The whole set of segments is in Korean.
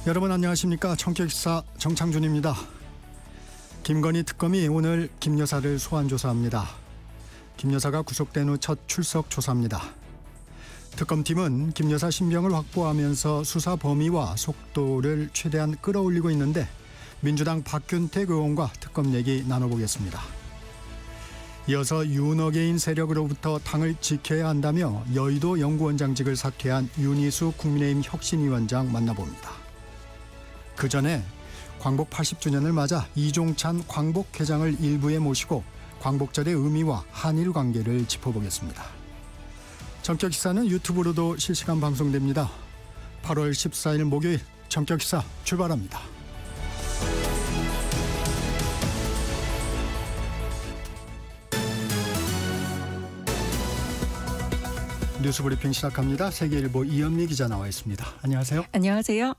여러분 안녕하십니까. 청격기사 정창준입니다. 김건희 특검이 오늘 김 여사를 소환 조사합니다. 김 여사가 구속된 후 첫 출석 조사입니다. 특검팀은 김 여사 신병을 확보하면서 수사 범위와 속도를 최대한 끌어올리고 있는데 민주당 박균택 의원과 특검 얘기 나눠보겠습니다. 이어서 윤어게인 세력으로부터 당을 지켜야 한다며 여의도 연구원장직을 사퇴한 윤희수 국민의힘 혁신위원장 만나봅니다. 그 전에 광복 80주년을 맞아 이종찬 광복회장을 일부에 모시고 광복절의 의미와 한일 관계를 짚어보겠습니다. 전격기사는 유튜브로도 실시간 방송됩니다. 8월 14일 목요일 전격기사 출발합니다. 뉴스브리핑 시작합니다. 세계일보 이현미 기자 나와 있습니다. 안녕하세요. 안녕하세요.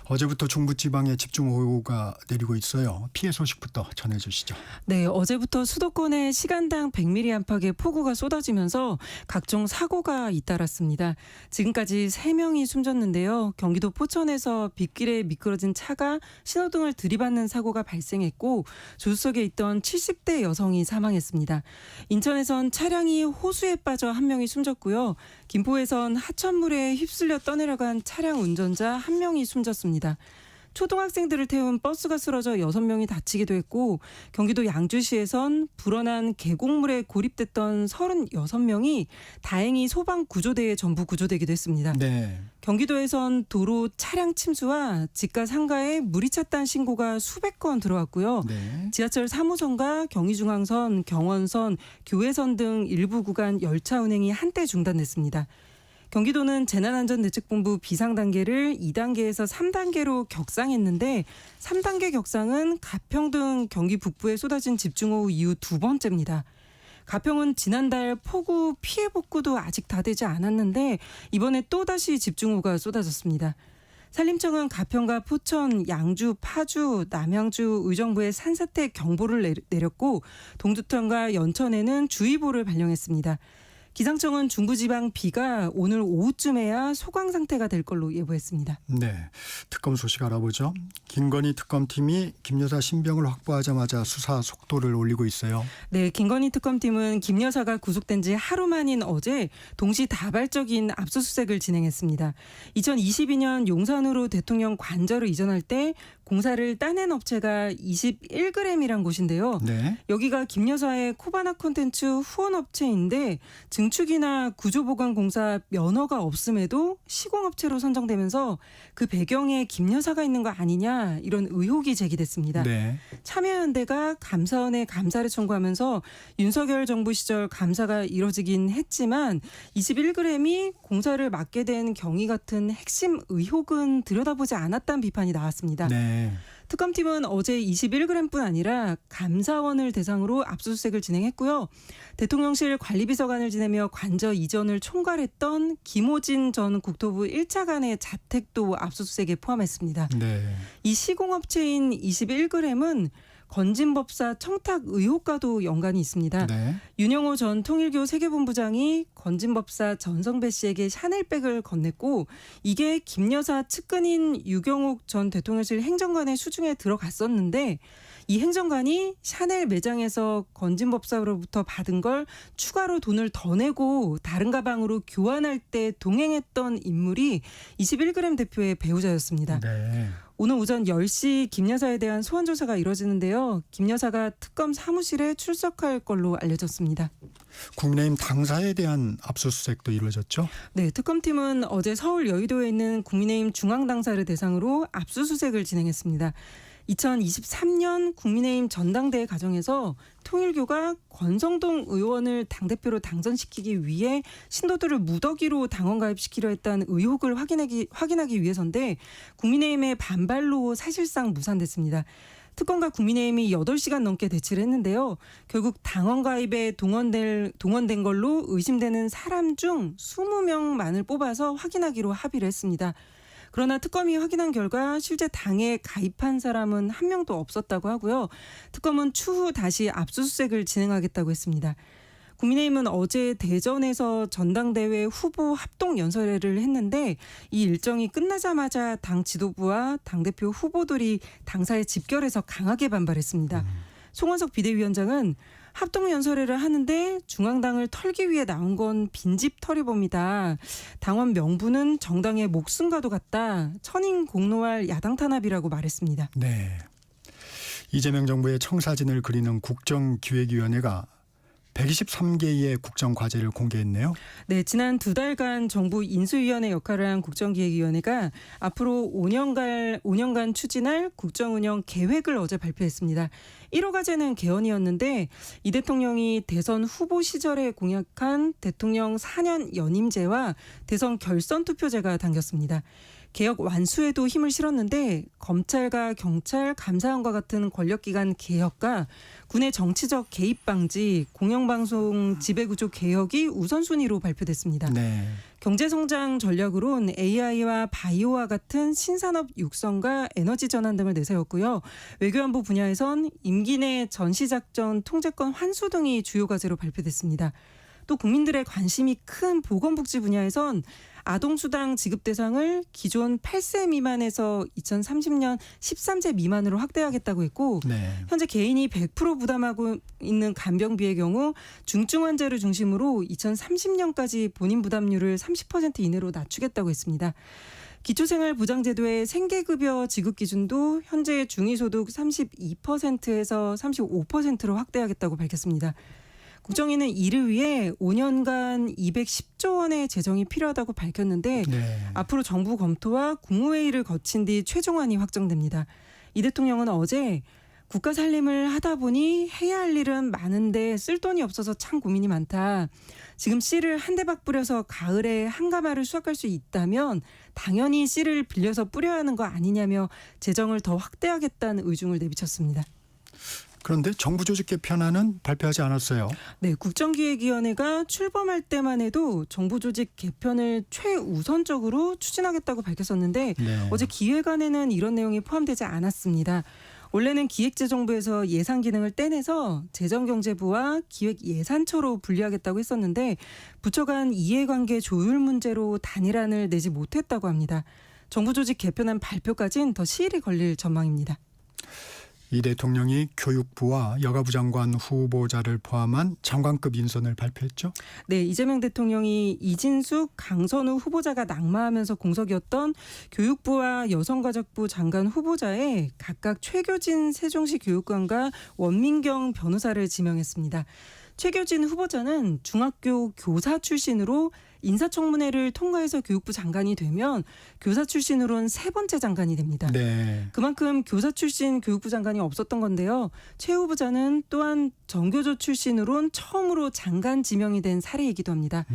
어제부터 중부지방에 집중호우가 내리고 있어요. 피해 소식부터 전해주시죠. 네, 어제부터 수도권에 시간당 100mm 안팎의 폭우가 쏟아지면서 각종 사고가 잇따랐습니다. 지금까지 3명이 숨졌는데요. 경기도 포천에서 빗길에 미끄러진 차가 신호등을 들이받는 사고가 발생했고 조수석에 있던 70대 여성이 사망했습니다. 인천에선 차량이 호수에 빠져 1명이 숨졌고요. 김포에선 하천물에 휩쓸려 떠내려간 차량 운전자 1명이 숨졌습니다. 초등학생들을 태운 버스가 쓰러져 6명이 다치기도 했고 경기도 양주시에선 불어난 계곡물에 고립됐던 36명이 다행히 소방구조대에 전부 구조되기도 했습니다. 네. 경기도에선 도로 차량 침수와 집가 상가에 물이 찼다는 신고가 수백 건 들어왔고요. 네. 지하철 3호선과 경의중앙선, 경원선, 교외선 등 일부 구간 열차 운행이 한때 중단됐습니다. 경기도는 재난안전대책본부 비상단계를 2단계에서 3단계로 격상했는데 3단계 격상은 가평 등 경기 북부에 쏟아진 집중호우 이후 두 번째입니다. 가평은 지난달 폭우 피해 복구도 아직 다 되지 않았는데 이번에 또다시 집중호우가 쏟아졌습니다. 산림청은 가평과 포천, 양주, 파주, 남양주, 의정부에 산사태 경보를 내렸고 동두천과 연천에는 주의보를 발령했습니다. 기상청은 중부지방 비가 오늘 오후쯤에야 소강 상태가 될 걸로 예보했습니다. 네, 특검 소식 알아보죠. 김건희 특검팀이 김 여사 신병을 확보하자마자 수사 속도를 올리고 있어요. 네, 김건희 특검팀은 김 여사가 구속된 지 하루 만인 어제 동시다발적인 압수수색을 진행했습니다. 2022년 용산으로 대통령 관저를 이전할 때 공사를 따낸 업체가 21g이란 곳인데요. 네. 여기가 김 여사의 코바나 콘텐츠 후원업체인데 증축이나 구조보강공사 면허가 없음에도 시공업체로 선정되면서 그 배경에 김 여사가 있는 거 아니냐 이런 의혹이 제기됐습니다. 네. 참여연대가 감사원에 감사를 청구하면서 윤석열 정부 시절 감사가 이뤄지긴 했지만 21g이 공사를 맡게 된 경위 같은 핵심 의혹은 들여다보지 않았다는 비판이 나왔습니다. 네. 특검팀은 어제 21g뿐 아니라 감사원을 대상으로 압수수색을 진행했고요. 대통령실 관리비서관을 지내며 관저 이전을 총괄했던 김호진 전 국토부 1차관의 자택도 압수수색에 포함했습니다. 네. 이 시공업체인 21g은 건진법사 청탁 의혹과도 연관이 있습니다. 네. 윤영호 전 통일교 세계본부장이 건진법사 전성배 씨에게 샤넬백을 건넸고 이게 김 여사 측근인 유경욱 전 대통령실 행정관의 수중에 들어갔었는데 이 행정관이 샤넬 매장에서 건진법사로부터 받은 걸 추가로 돈을 더 내고 다른 가방으로 교환할 때 동행했던 인물이 21g 대표의 배우자였습니다. 네. 오늘 오전 10시 김 여사에 대한 소환 조사가 이뤄지는데요. 김 여사가 특검 사무실에 출석할 걸로 알려졌습니다. 국민의힘 당사에 대한 압수수색도 이루어졌죠? 네, 특검팀은 어제 서울 여의도에 있는 국민의힘 중앙당사를 대상으로 압수수색을 진행했습니다. 2023년 국민의힘 전당대회 과정에서 통일교가 권성동 의원을 당대표로 당선시키기 위해 신도들을 무더기로 당원 가입시키려 했다는 의혹을 확인하기 위해서인데 국민의힘의 반발로 사실상 무산됐습니다. 특검과 국민의힘이 8시간 넘게 대치를 했는데요. 결국 당원 가입에 동원된 걸로 의심되는 사람 중 20명만을 뽑아서 확인하기로 합의를 했습니다. 그러나 특검이 확인한 결과 실제 당에 가입한 사람은 한 명도 없었다고 하고요. 특검은 추후 다시 압수수색을 진행하겠다고 했습니다. 국민의힘은 어제 대전에서 전당대회 후보 합동 연설회를 했는데 이 일정이 끝나자마자 당 지도부와 당대표 후보들이 당사에 집결해서 강하게 반발했습니다. 송원석 비대위원장은 합동 연설회를 하는데 중앙당을 털기 위해 나온 건 빈집 털이범이다. 당원 명분은 정당의 목숨과도 같다. 천인 공노할 야당 탄압이라고 말했습니다. 네. 이재명 정부의 청사진을 그리는 국정기획위원회가 123개의 국정과제를 공개했네요. 네, 지난 2달간 정부 인수위원회 역할을 한 국정기획위원회가 앞으로 5년간 추진할 국정운영 계획을 어제 발표했습니다. 1호 과제는 개헌이었는데 이 대통령이 대선 후보 시절에 공약한 대통령 4년 연임제와 대선 결선 투표제가 담겼습니다. 개혁 완수에도 힘을 실었는데 검찰과 경찰, 감사원과 같은 권력기관 개혁과 군의 정치적 개입 방지, 공영방송 지배구조 개혁이 우선순위로 발표됐습니다. 네. 경제성장 전략으론 AI와 바이오와 같은 신산업 육성과 에너지 전환 등을 내세웠고요. 외교안보 분야에선 임기 내 전시작전 통제권 환수 등이 주요 과제로 발표됐습니다. 또 국민들의 관심이 큰 보건복지 분야에선 아동수당 지급 대상을 기존 8세 미만에서 2030년 13세 미만으로 확대하겠다고 했고 네. 현재 개인이 100% 부담하고 있는 간병비의 경우 중증 환자를 중심으로 2030년까지 본인 부담률을 30% 이내로 낮추겠다고 했습니다. 기초생활보장제도의 생계급여 지급 기준도 현재 중위소득 32%에서 35%로 확대하겠다고 밝혔습니다. 국정위는 이를 위해 5년간 210조 원의 재정이 필요하다고 밝혔는데 네. 앞으로 정부 검토와 국무회의를 거친 뒤 최종안이 확정됩니다. 이 대통령은 어제 국가 살림을 하다 보니 해야 할 일은 많은데 쓸 돈이 없어서 참 고민이 많다. 지금 씨를 한 대박 뿌려서 가을에 한 가마를 수확할 수 있다면 당연히 씨를 빌려서 뿌려야 하는 거 아니냐며 재정을 더 확대하겠다는 의중을 내비쳤습니다. 그런데 정부 조직 개편안은 발표하지 않았어요. 네, 국정기획위원회가 출범할 때만 해도 정부 조직 개편을 최우선적으로 추진하겠다고 밝혔었는데 네. 어제 기획안에는 이런 내용이 포함되지 않았습니다. 원래는 기획재정부에서 예산 기능을 떼내서 재정경제부와 기획예산처로 분리하겠다고 했었는데 부처 간 이해관계 조율 문제로 단일안을 내지 못했다고 합니다. 정부 조직 개편안 발표까지는 더 시일이 걸릴 전망입니다. 이 대통령이 교육부와 여가부 장관 후보자를 포함한 장관급 인선을 발표했죠. 네, 이재명 대통령이 이진숙, 강선우 후보자가 낙마하면서 공석이었던 교육부와 여성가족부 장관 후보자에 각각 최교진 세종시 교육감과 원민경 변호사를 지명했습니다. 최교진 후보자는 중학교 교사 출신으로 인사청문회를 통과해서 교육부 장관이 되면 교사 출신으로는 세 번째 장관이 됩니다. 네. 그만큼 교사 출신 교육부 장관이 없었던 건데요. 최 후보자는 또한 정교조 출신으로는 처음으로 장관 지명이 된 사례이기도 합니다.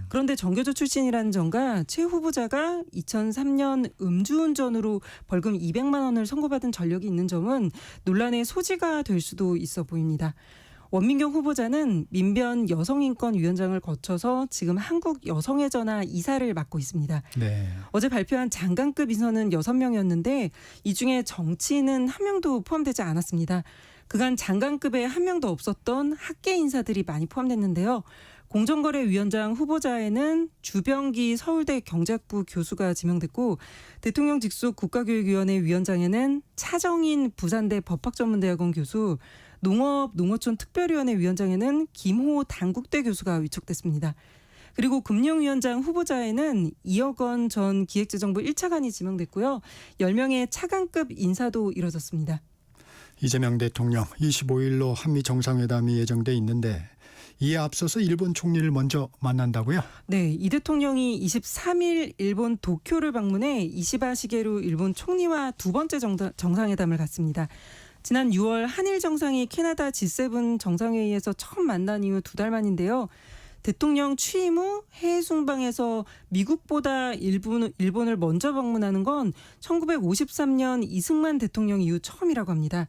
그런데 정교조 출신이라는 점과 최 후보자가 2003년 음주운전으로 벌금 200만 원을 선고받은 전력이 있는 점은 논란의 소지가 될 수도 있어 보입니다. 원민경 후보자는 민변 여성인권위원장을 거쳐서 지금 한국여성의 전화 이사를 맡고 있습니다. 네. 어제 발표한 장관급 인선은 6명이었는데 이 중에 정치인은 한 명도 포함되지 않았습니다. 그간 장관급에 한 명도 없었던 학계 인사들이 많이 포함됐는데요. 공정거래위원장 후보자에는 주병기 서울대 경제학부 교수가 지명됐고 대통령 직속 국가교육위원회 위원장에는 차정인 부산대 법학전문대학원 교수, 농어촌 특별위원회 위원장에는 김호 단국대 교수가 위촉됐습니다. 그리고 금융위원장 후보자에는 이억원 전 기획재정부 1차관이 지명됐고요. 10명의 차관급 인사도 이뤄졌습니다. 이재명 대통령 25일로 한미 정상회담이 예정돼 있는데 이에 앞서서 일본 총리를 먼저 만난다고요? 네, 이 대통령이 23일 일본 도쿄를 방문해 이시바 시게루 일본 총리와 두 번째 정상회담을 갖습니다. 지난 6월 한일 정상이 캐나다 G7 정상회의에서 처음 만난 이후 2달 만인데요. 대통령 취임 후 해외 순방에서 미국보다 일본을 먼저 방문하는 건 1953년 이승만 대통령 이후 처음이라고 합니다.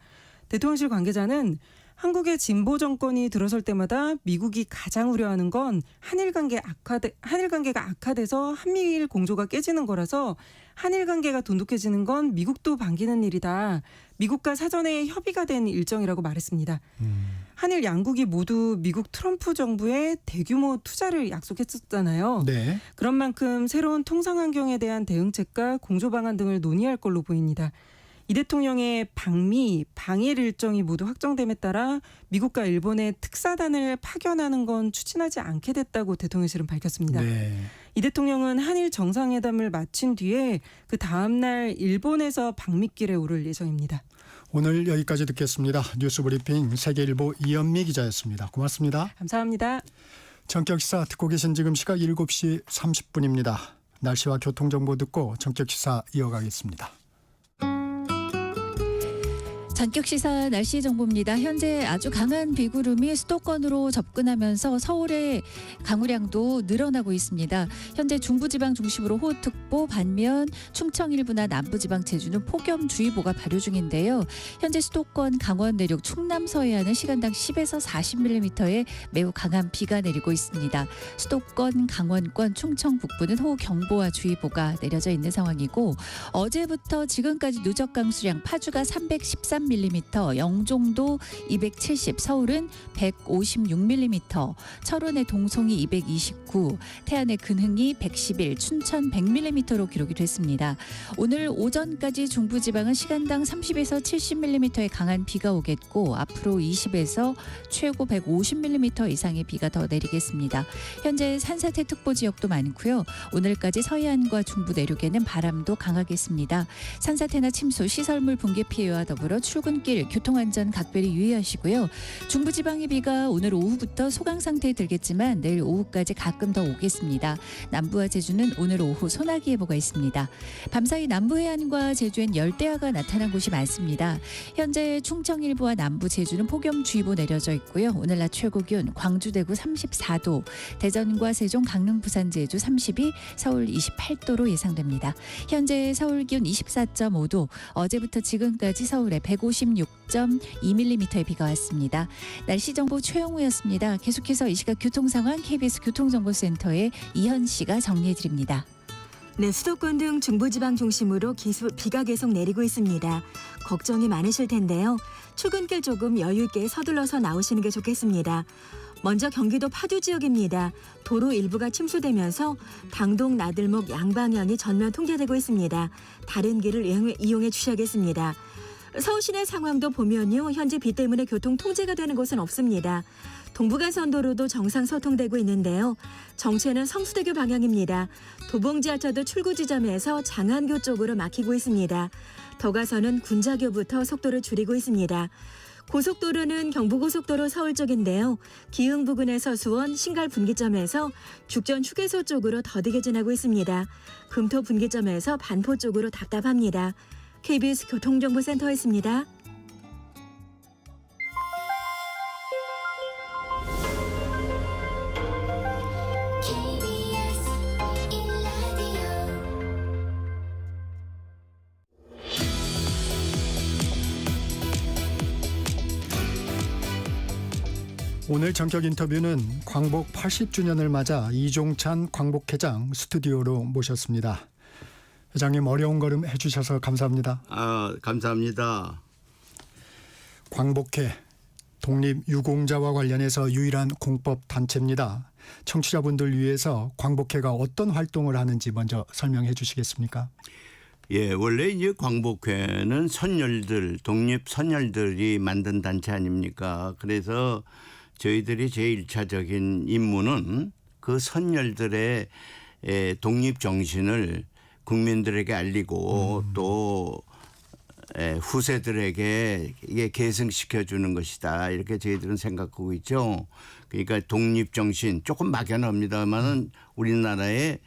대통령실 관계자는 한국의 진보 정권이 들어설 때마다 미국이 가장 우려하는 건 한일 관계가 악화돼서 한미일 공조가 깨지는 거라서 한일 관계가 돈독해지는 건 미국도 반기는 일이다. 미국과 사전에 협의가 된 일정이라고 말했습니다. 한일 양국이 모두 미국 트럼프 정부에 대규모 투자를 약속했었잖아요. 네. 그런 만큼 새로운 통상 환경에 대한 대응책과 공조 방안 등을 논의할 걸로 보입니다. 이 대통령의 방미, 방일 일정이 모두 확정됨에 따라 미국과 일본의 특사단을 파견하는 건 추진하지 않게 됐다고 대통령실은 밝혔습니다. 네. 이 대통령은 한일 정상회담을 마친 뒤에 그 다음 날 일본에서 방미길에 오를 예정입니다. 오늘 여기까지 듣겠습니다. 뉴스브리핑 세계일보 이현미 기자였습니다. 고맙습니다. 감사합니다. 전격시사 듣고 계신 지금 시각 7시 30분입니다. 날씨와 교통정보 듣고 전격시사 이어가겠습니다. 전격시사 날씨 정보입니다. 현재 아주 강한 비구름이 수도권으로 접근하면서 서울의 강우량도 늘어나고 있습니다. 현재 중부지방 중심으로 호우특보, 반면 충청 일부나 남부지방 제주는 폭염주의보가 발효 중인데요. 현재 수도권, 강원 내륙, 충남 서해안은 시간당 10에서 40mm의 매우 강한 비가 내리고 있습니다. 수도권, 강원권, 충청 북부는 호우경보와 주의보가 내려져 있는 상황이고 어제부터 지금까지 누적 강수량 파주가 313mm, 영종도 270, 서울은 156mm, 철원의 동송이 229, 태안의 근흥이 111, 춘천 100mm로 기록이 됐습니다. 오늘 오전까지 중부지방은 시간당 30에서 70mm의 강한 비가 오겠고 앞으로 20에서 최고 150mm 이상의 비가 더 내리겠습니다. 현재 산사태특보 지역도 많고요. 오늘까지 서해안과 중부 내륙에는 바람도 강하겠습니다. 산사태나 침수, 시설물 붕괴 피해와 더불어 출근길 교통안전 각별히 유의하시고요. 중부지방의 비가 오늘 오후부터 소강 상태에 들겠지만 내일 오후까지 가끔 더 오겠습니다. 남부와 제주는 오늘 오후 소나기 예보가 있습니다. 밤사이 남부 해안과 제주엔 열대야가 나타난 곳이 많습니다. 현재 충청 일부와 남부 제주는 폭염주의보 내려져 있고요. 오늘 낮 최고 기온 광주 대구 34도, 대전과 세종 강릉 부산 제주 32, 서울 28도로 예상됩니다. 현재 서울 기온 24.5도, 어제부터 지금까지 서울에 156.2mm의 비가 왔습니다. 날씨 정보 최영우였습니다. 계속해서 이 시각 교통 상황 KBS 교통정보센터의 이현 씨가 정리해 드립니다. 네, 수도권 등 중부지방 중심으로 비가 계속 내리고 있습니다. 걱정이 많으실 텐데요. 출근길 조금 여유 있게 서둘러서 나오시는 게 좋겠습니다. 먼저 경기도 파주 지역입니다. 도로 일부가 침수되면서 당동 나들목 양방향이 전면 통제되고 있습니다. 다른 길을 이용해 주셔야겠습니다. 서울 시내 상황도 보면요. 현재 비 때문에 교통 통제가 되는 곳은 없습니다. 동부간선도로도 정상 소통되고 있는데요. 정체는 성수대교 방향입니다. 도봉지하철도 출구 지점에서 장안교 쪽으로 막히고 있습니다. 더 가서는 군자교부터 속도를 줄이고 있습니다. 고속도로는 경부고속도로 서울 쪽인데요. 기흥 부근에서 수원 신갈 분기점에서 죽전 휴게소 쪽으로 더디게 지나고 있습니다. 금토 분기점에서 반포 쪽으로 답답합니다. KBS 교통정보센터였습니다. 오늘 전격 인터뷰는 광복 80주년을 맞아 이종찬 광복회장 스튜디오로 모셨습니다. 회장님 어려운 걸음 해주셔서 감사합니다. 감사합니다. 광복회 독립유공자와 관련해서 유일한 공법 단체입니다. 청취자분들 위해서 광복회가 어떤 활동을 하는지 먼저 설명해 주시겠습니까? 예, 원래 이제 광복회는 선열들, 독립 선열들이 만든 단체 아닙니까? 그래서 저희들이 제일 1차적인 임무는 그 선열들의 독립 정신을 국민들에게 알리고 또 후세들에게 이게 계승시켜 주는 것이다. 이렇게 저희들은 생각하고 있죠. 그러니까 독립 정신 조금 막연합니다만은 우리나라의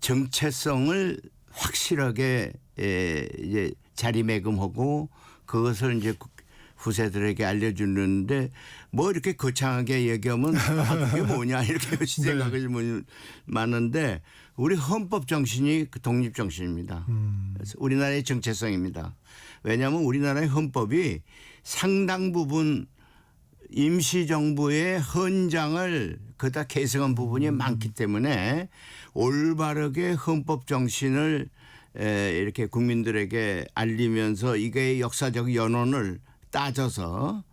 정체성을 확실하게 이제 자리매김하고 그것을 이제 후세들에게 알려주는데 뭐 이렇게 거창하게 얘기하면 그게 뭐냐 이렇게 생각이 많은데 우리 헌법 정신이 그 독립 정신입니다. 그래서 우리나라의 정체성입니다. 왜냐하면 우리나라의 헌법이 상당 부분 임시정부의 헌장을 그다 계승한 부분이 많기 때문에 올바르게 헌법 정신을 이렇게 국민들에게 알리면서 이게 역사적 연원을 따져서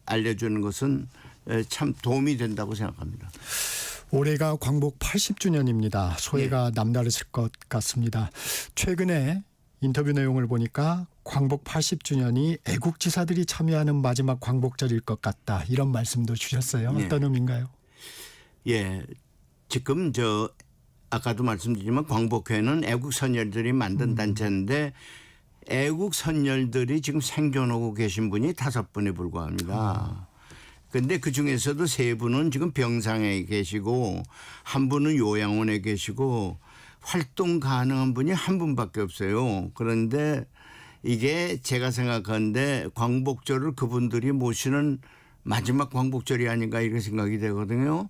알려주는 것은 참 도움이 된다고 생각합니다. 올해가 광복 80주년입니다. 소회가 남다르실 것 같습니다. 최근에 인터뷰 내용을 보니까 광복 80주년이 애국지사들이 참여하는 마지막 광복절일 것 같다. 이런 말씀도 주셨어요. 어떤 의미인가요? 예, 지금 아까도 말씀드리지만 광복회는 애국선열들이 만든 단체인데 애국 선열들이 지금 생존하고 계신 분이 5분에 불과합니다. 그런데 그 중에서도 3분은 지금 병상에 계시고 1분은 요양원에 계시고 활동 가능한 분이 1분밖에 없어요. 그런데 이게 제가 생각하는데 광복절을 그분들이 모시는 마지막 광복절이 아닌가 이렇게 생각이 되거든요.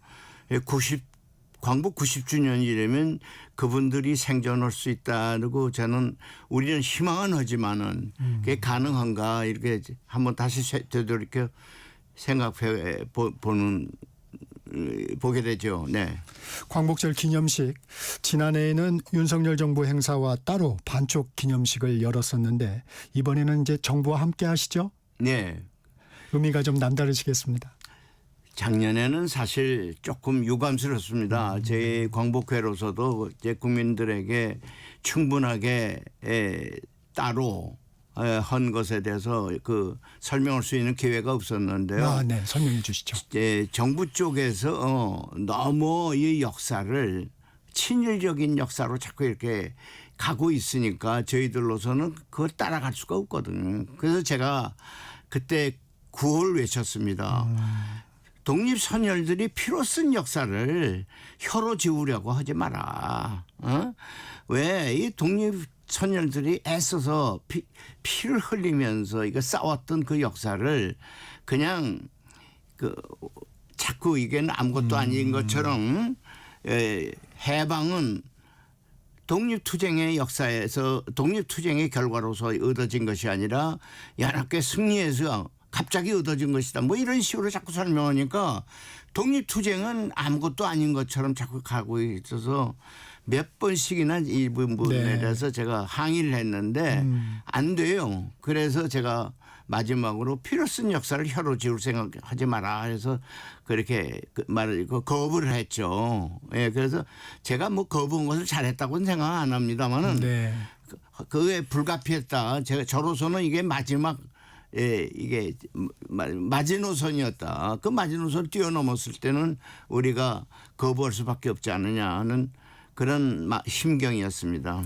광복 90주년이라면 그분들이 생존할 수 있다고 저는 우리는 희망은 하지만은 그게 가능한가 이렇게 한번 다시 되돌이켜 생각해 보게 되죠. 네. 광복절 기념식 지난해에는 윤석열 정부 행사와 따로 반쪽 기념식을 열었었는데 이번에는 이제 정부와 함께 하시죠? 네. 의미가 좀 남다르시겠습니다. 작년에는 사실 조금 유감스럽습니다. 제 광복회로서도 제 국민들에게 충분하게 따로 한 것에 대해서 설명할 수 있는 기회가 없었는데요. 네, 설명해 주시죠. 정부 쪽에서 너무 이 역사를 친일적인 역사로 자꾸 이렇게 가고 있으니까 저희들로서는 그걸 따라갈 수가 없거든요. 그래서 제가 그때 구호를 외쳤습니다. 독립선열들이 피로 쓴 역사를 혀로 지우려고 하지 마라. 왜 이 독립선열들이 애써서 피를 흘리면서 이거 싸웠던 그 역사를 그냥 자꾸 이게 아무것도 아닌 것처럼 해방은 독립투쟁의 역사에서 독립투쟁의 결과로서 얻어진 것이 아니라 연합회 승리해서 갑자기 얻어진 것이다. 뭐 이런 식으로 자꾸 설명하니까 독립투쟁은 아무것도 아닌 것처럼 자꾸 가고 있어서 몇 번씩이나 이 부분에 대해서 제가 항의를 했는데 안 돼요. 그래서 제가 마지막으로 피로 쓴 역사를 혀로 지울 생각하지 마라 해서 그렇게 거부를 했죠. 예, 그래서 제가 뭐 거부한 것을 잘했다고는 생각 안 합니다만은 그게 불가피했다. 저로서는 이게 마지막 이게 마지노선이었다. 그 마지노선을 뛰어넘었을 때는 우리가 거부할 수밖에 없지 않느냐 하는 그런 심경이었습니다.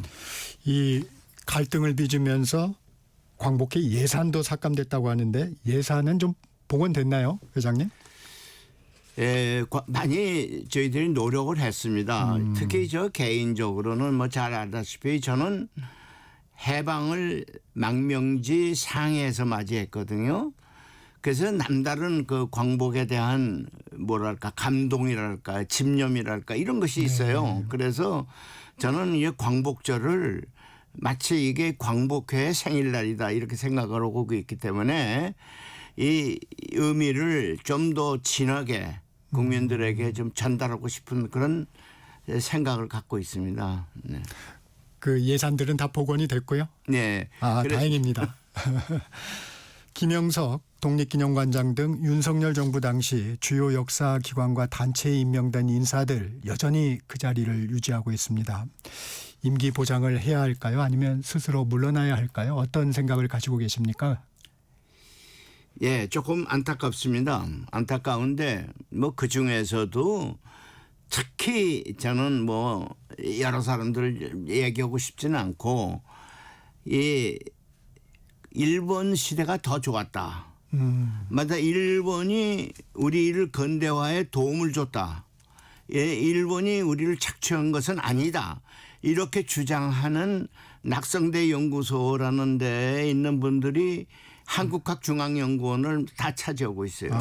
이 갈등을 빚으면서 광복회 예산도 삭감됐다고 하는데 예산은 좀 복원됐나요, 회장님? 많이 저희들이 노력을 했습니다. 특히 저 개인적으로는 뭐 잘 알다시피 저는 해방을 망명지 상해에서 맞이했거든요. 그래서 남다른 그 광복에 대한 뭐랄까 감동이랄까 집념이랄까 이런 것이 있어요. 그래서 저는 이 광복절을 마치 이게 광복회의 생일날이다 이렇게 생각을 하고 있기 때문에 이 의미를 좀 더 진하게 국민들에게 좀 전달하고 싶은 그런 생각을 갖고 있습니다. 네. 그 예산들은 다 복원이 됐고요. 네. 다행입니다. 김영석 독립기념관장 등 윤석열 정부 당시 주요 역사기관과 단체에 임명된 인사들 여전히 그 자리를 유지하고 있습니다. 임기 보장을 해야 할까요? 아니면 스스로 물러나야 할까요? 어떤 생각을 가지고 계십니까? 예, 조금 안타깝습니다. 안타까운데 뭐 그중에서도 특히 저는 뭐 여러 사람들을 얘기하고 싶지는 않고 이 일본 시대가 더 좋았다. 맞아, 일본이 우리를 근대화에 도움을 줬다. 일본이 우리를 착취한 것은 아니다. 이렇게 주장하는 낙성대 연구소라는 데에 있는 분들이 한국학중앙연구원을 다 차지하고 있어요.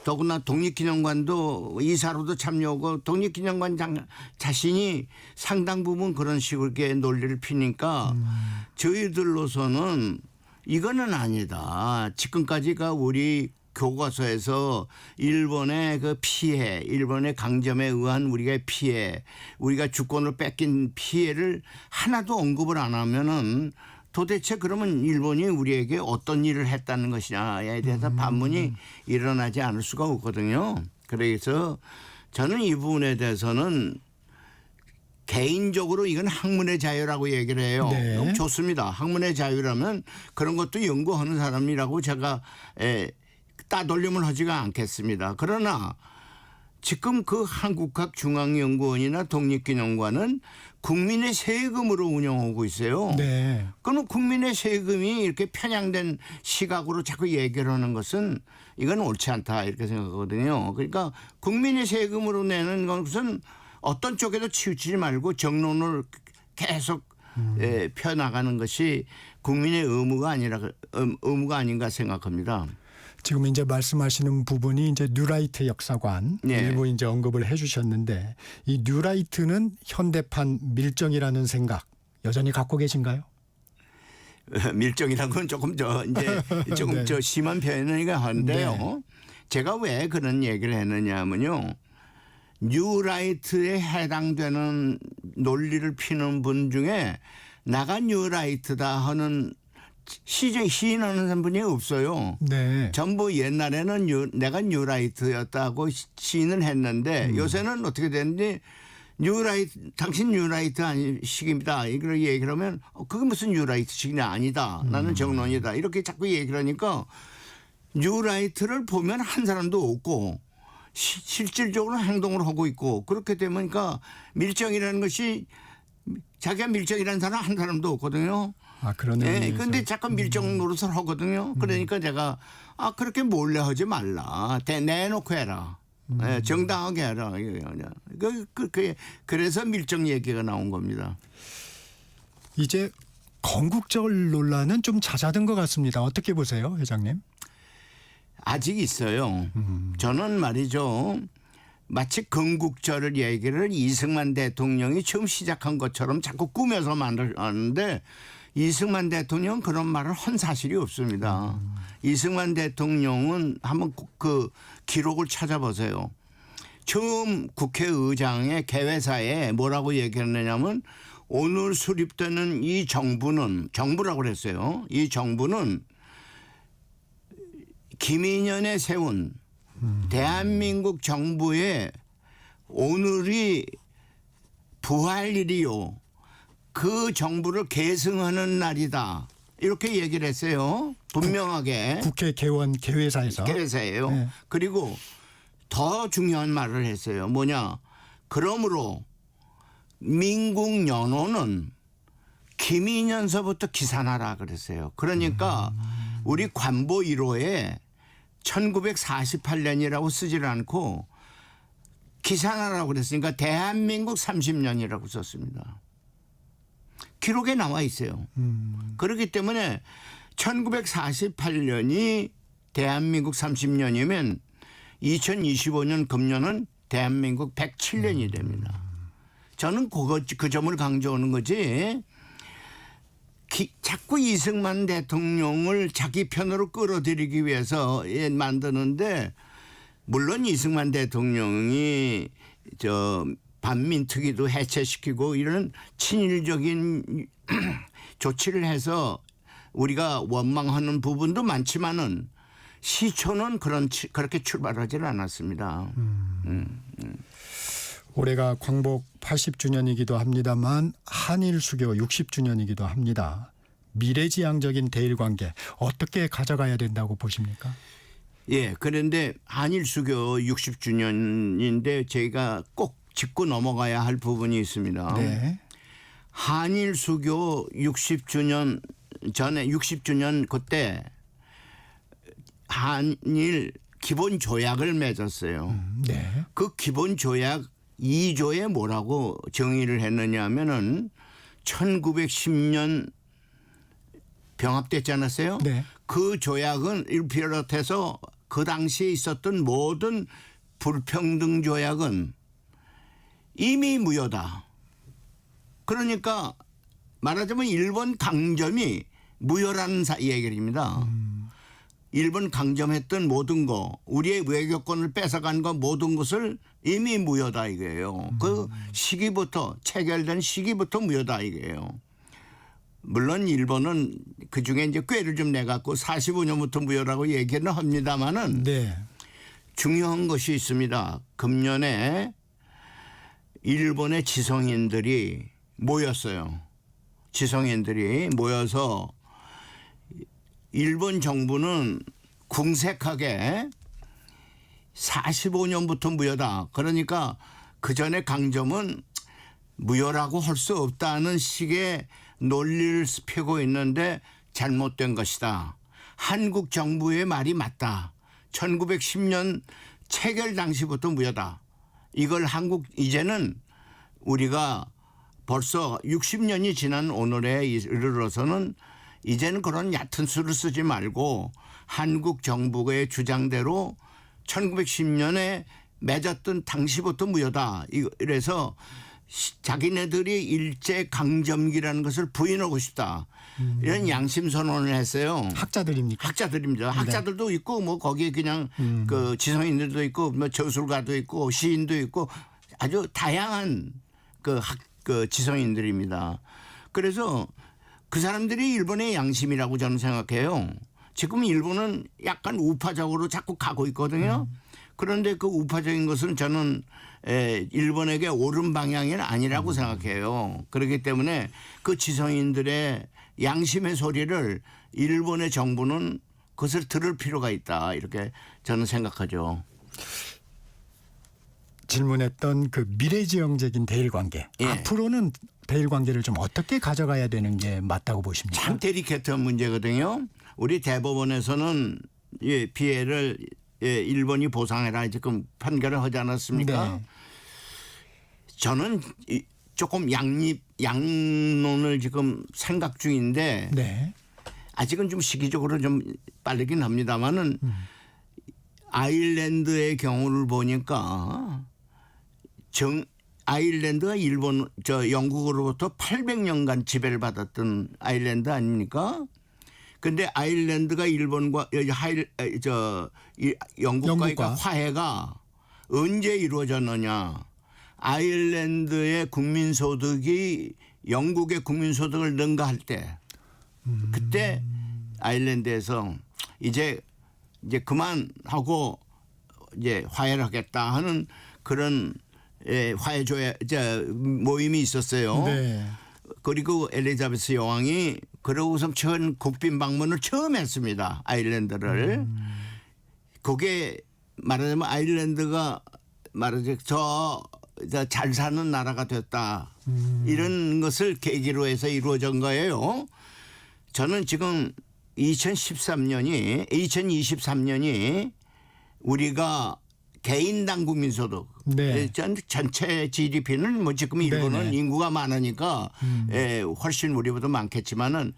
더구나 독립기념관도 이사로도 참여하고 독립기념관 자신이 상당 부분 그런 식으로 논리를 피니까 저희들로서는 이거는 아니다. 지금까지가 우리 교과서에서 일본의 그 피해, 일본의 강점에 의한 우리가 피해, 우리가 주권을 뺏긴 피해를 하나도 언급을 안 하면은 도대체 그러면 일본이 우리에게 어떤 일을 했다는 것이냐에 대해서 반문이 일어나지 않을 수가 없거든요. 그래서 저는 이 부분에 대해서는 개인적으로 이건 학문의 자유라고 얘기를 해요. 네. 좋습니다. 학문의 자유라면 그런 것도 연구하는 사람이라고 제가 따돌림을 하지가 않겠습니다. 그러나 지금 그 한국학중앙연구원이나 독립기념관은 국민의 세금으로 운영하고 있어요. 네. 그러면 국민의 세금이 이렇게 편향된 시각으로 자꾸 얘기를 하는 것은 이건 옳지 않다 이렇게 생각하거든요. 그러니까 국민의 세금으로 내는 것은 어떤 쪽에도 치우치지 말고 정론을 계속 펴나가는 것이 국민의 의무가 아닌가 생각합니다. 지금 이제 말씀하시는 부분이 이제 뉴라이트 역사관 네. 일부 이제 언급을 해주셨는데 이 뉴라이트는 현대판 밀정이라는 생각 여전히 갖고 계신가요? 밀정이라는 건 조금 조금 네. 심한 표현이긴 한데요. 네. 제가 왜 그런 얘기를 했느냐면요. 뉴라이트에 해당되는 논리를 피는 분 중에 나가 뉴라이트다 하는 시인하는 분이 없어요. 네. 전부 옛날에는 내가 뉴라이트였다고 시인을 했는데 요새는 어떻게 되는지 뉴라이트 당신 뉴라이트 식입니다. 이걸 얘기를 하면 그게 무슨 뉴라이트식이냐 아니다. 나는 정론이다. 이렇게 자꾸 얘기를 하니까 뉴라이트를 보면 한 사람도 없고 실질적으로 행동을 하고 있고 그렇게 되면 그러니까 밀정이라는 것이 자기가 밀정이라는 사람 한 사람도 없거든요. 아 그런 예, 의미에서. 근데 잠깐 밀정 노릇을 하거든요. 그러니까 제가 그렇게 몰래 하지 말라. 내놓고 해라. 예, 정당하게 해라. 그래서 밀정 얘기가 나온 겁니다. 이제 건국절 논란은 좀 잦아든 것 같습니다. 어떻게 보세요, 회장님? 아직 있어요. 저는 말이죠. 마치 건국절을 얘기를 이승만 대통령이 처음 시작한 것처럼 자꾸 꾸며서 만들었는데 이승만 대통령은 그런 말을 한 사실이 없습니다. 이승만 대통령은 한번 그 기록을 찾아보세요. 처음 국회의장의 개회사에 뭐라고 얘기했느냐면 오늘 수립되는 이 정부라고 그랬어요. 이 정부는 김인현에 세운 대한민국 정부의 오늘이 부활일이요. 그 정부를 계승하는 날이다. 이렇게 얘기를 했어요. 분명하게. 국회 개원 개회사에서. 개회사예요. 네. 그리고 더 중요한 말을 했어요. 뭐냐. 그러므로 민국 연호는 김인현서부터 기산하라 그랬어요. 그러니까 우리 관보 1호에 1948년이라고 쓰질 않고 기산하라고 그랬으니까 대한민국 30년이라고 썼습니다. 기록에 나와 있어요. 그렇기 때문에 1948년이 대한민국 30년이면 2025년 금년은 대한민국 107년이 됩니다. 저는 그 점을 강조하는 거지. 자꾸 이승만 대통령을 자기 편으로 끌어들이기 위해서 만드는데 물론 이승만 대통령이 반민특위도 해체시키고 이런 친일적인 조치를 해서 우리가 원망하는 부분도 많지만은 시초는 그렇게 출발하지는 않았습니다. 올해가 광복 80주년이기도 합니다만 한일 수교 60주년이기도 합니다. 미래지향적인 대일관계 어떻게 가져가야 된다고 보십니까? 예, 그런데 한일 수교 60주년인데 저희가 꼭 짚고 넘어가야 할 부분이 있습니다. 네. 한일 수교 60주년 전에 60주년 그때 한일 기본 조약을 맺었어요. 네. 그 기본 조약 2조에 뭐라고 정의를 했느냐 하면은 1910년 병합됐지 않았어요? 네. 그 조약은 이를 비롯해서 그 당시에 있었던 모든 불평등 조약은 이미 무효다. 그러니까 말하자면 일본 강점이 무효라는 얘기입니다. 일본 강점했던 모든 거, 우리의 외교권을 뺏어간 거 모든 것을 이미 무효다 이거예요. 그 시기부터 체결된 시기부터 무효다 이거예요. 물론 일본은 그중에 이제 꾀를 좀 내갖고 45년부터 무효라고 얘기는 합니다마는 네. 중요한 것이 있습니다. 금년에 일본의 지성인들이 모였어요. 지성인들이 모여서 일본 정부는 궁색하게 45년부터 무효다. 그러니까 그 전에 강점은 무효라고 할 수 없다는 식의 논리를 펴고 있는데 잘못된 것이다. 한국 정부의 말이 맞다. 1910년 체결 당시부터 무효다. 이걸 이제는 우리가 벌써 60년이 지난 오늘에 이르러서는 이제는 그런 얕은 수를 쓰지 말고 한국 정부의 주장대로 1910년에 맺었던 당시부터 무효다. 이래서 자기네들이 일제 강점기라는 것을 부인하고 싶다. 이런 양심 선언을 했어요. 학자들입니까? 학자들입니다. 학자들도 있고 뭐 거기에 그냥 그 지성인들도 있고 뭐 저술가도 있고 시인도 있고 아주 다양한 그 지성인들입니다. 그래서 그 사람들이 일본의 양심이라고 저는 생각해요. 지금 일본은 약간 우파적으로 자꾸 가고 있거든요. 그런데 그 우파적인 것은 저는 일본에게 옳은 방향이 아니라고 생각해요. 그렇기 때문에 그 지성인들의 양심의 소리를 일본의 정부는 그것을 들을 필요가 있다. 이렇게 저는 생각하죠. 질문했던 그 미래지향적인 대일관계. 예. 앞으로는 대일관계를 좀 어떻게 가져가야 되는 게 맞다고 보십니까? 참 데리케이트한 문제거든요. 우리 대법원에서는 피해를 일본이 보상해라 지금 판결을 하지 않았습니까? 네. 저는 조금 양론을 지금 생각 중인데 네. 아직은 좀 시기적으로 좀 빠르긴 합니다만은 아일랜드의 경우를 보니까 아일랜드가 영국으로부터 800년간 지배를 받았던 아일랜드 아닙니까? 근데 아일랜드가 일본과 영국과의 화해가 언제 이루어졌느냐? 아일랜드의 국민소득이 영국의 국민소득을 능가할 때, 그때 아일랜드에서 이제 그만하고 이제 화해를 하겠다 하는 그런 화해조회 모임이 있었어요. 네. 그리고 엘리자베스 여왕이 그러고서 국빈 방문을 처음 했습니다. 아일랜드를. 그게 말하자면 아일랜드가 잘 사는 나라가 됐다. 이런 것을 계기로 해서 이루어진 거예요. 저는 지금 2023년이 우리가 개인당 국민소득 네. 전체 GDP는 뭐 지금 일본은 네네. 인구가 많으니까 훨씬 우리보다 많겠지만은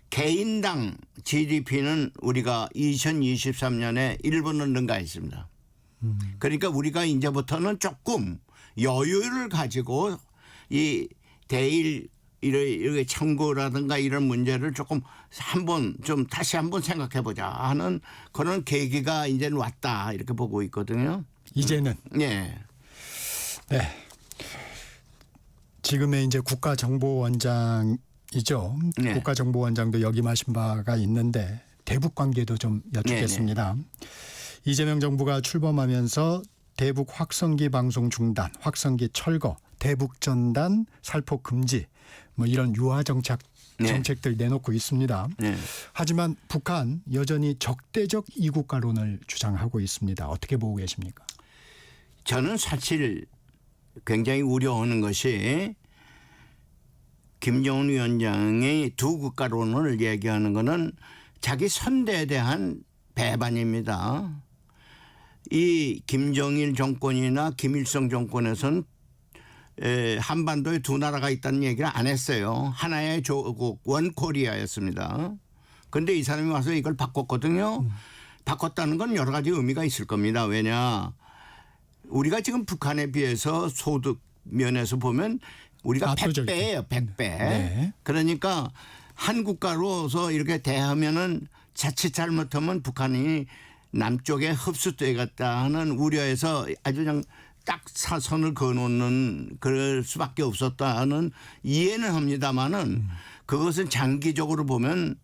개인당 GDP는 우리가 2023년에 일본을 능가했습니다. 그러니까 우리가 이제부터는 조금 여유를 가지고 이 대일 이렇게 청구라든가 이런 문제를 조금 다시 한번 생각해 보자 하는 그런 계기가 이제는 왔다 이렇게 보고 있거든요. 이제는. 네. 네. 지금의 이제 국가정보원장이죠. 네. 국가정보원장도 역임하신 바가 있는데 대북 관계도 좀 여쭙겠습니다. 이재명 정부가 출범하면서 대북 확성기 방송 중단, 확성기 철거, 대북 전단 살포 금지 뭐 이런 유화 정책들 내놓고 있습니다. 네. 하지만 북한 여전히 적대적 이국가론을 주장하고 있습니다. 어떻게 보고 계십니까? 저는 사실 굉장히 우려하는 것이 김정은 위원장의 두 국가론을 얘기하는 것은 자기 선대에 대한 배반입니다. 이 김정일 정권이나 김일성 정권에서는 한반도에 두 나라가 있다는 얘기를 안 했어요. 하나의 조국 원코리아였습니다. 그런데 이 사람이 와서 이걸 바꿨거든요. 바꿨다는 건 여러 가지 의미가 있을 겁니다. 왜냐 우리가 지금 북한에 비해서 소득 면에서 보면 우리가 압도적이죠. 100배예요. 100배. 네. 그러니까 한국가로서 이렇게 대하면은 자칫 잘못하면 북한이 남쪽에 흡수되겠다 하는 우려에서 아주 그냥 딱 사선을 그어놓는 그럴 수밖에 없었다는 이해는 합니다마는 그것은 장기적으로 보면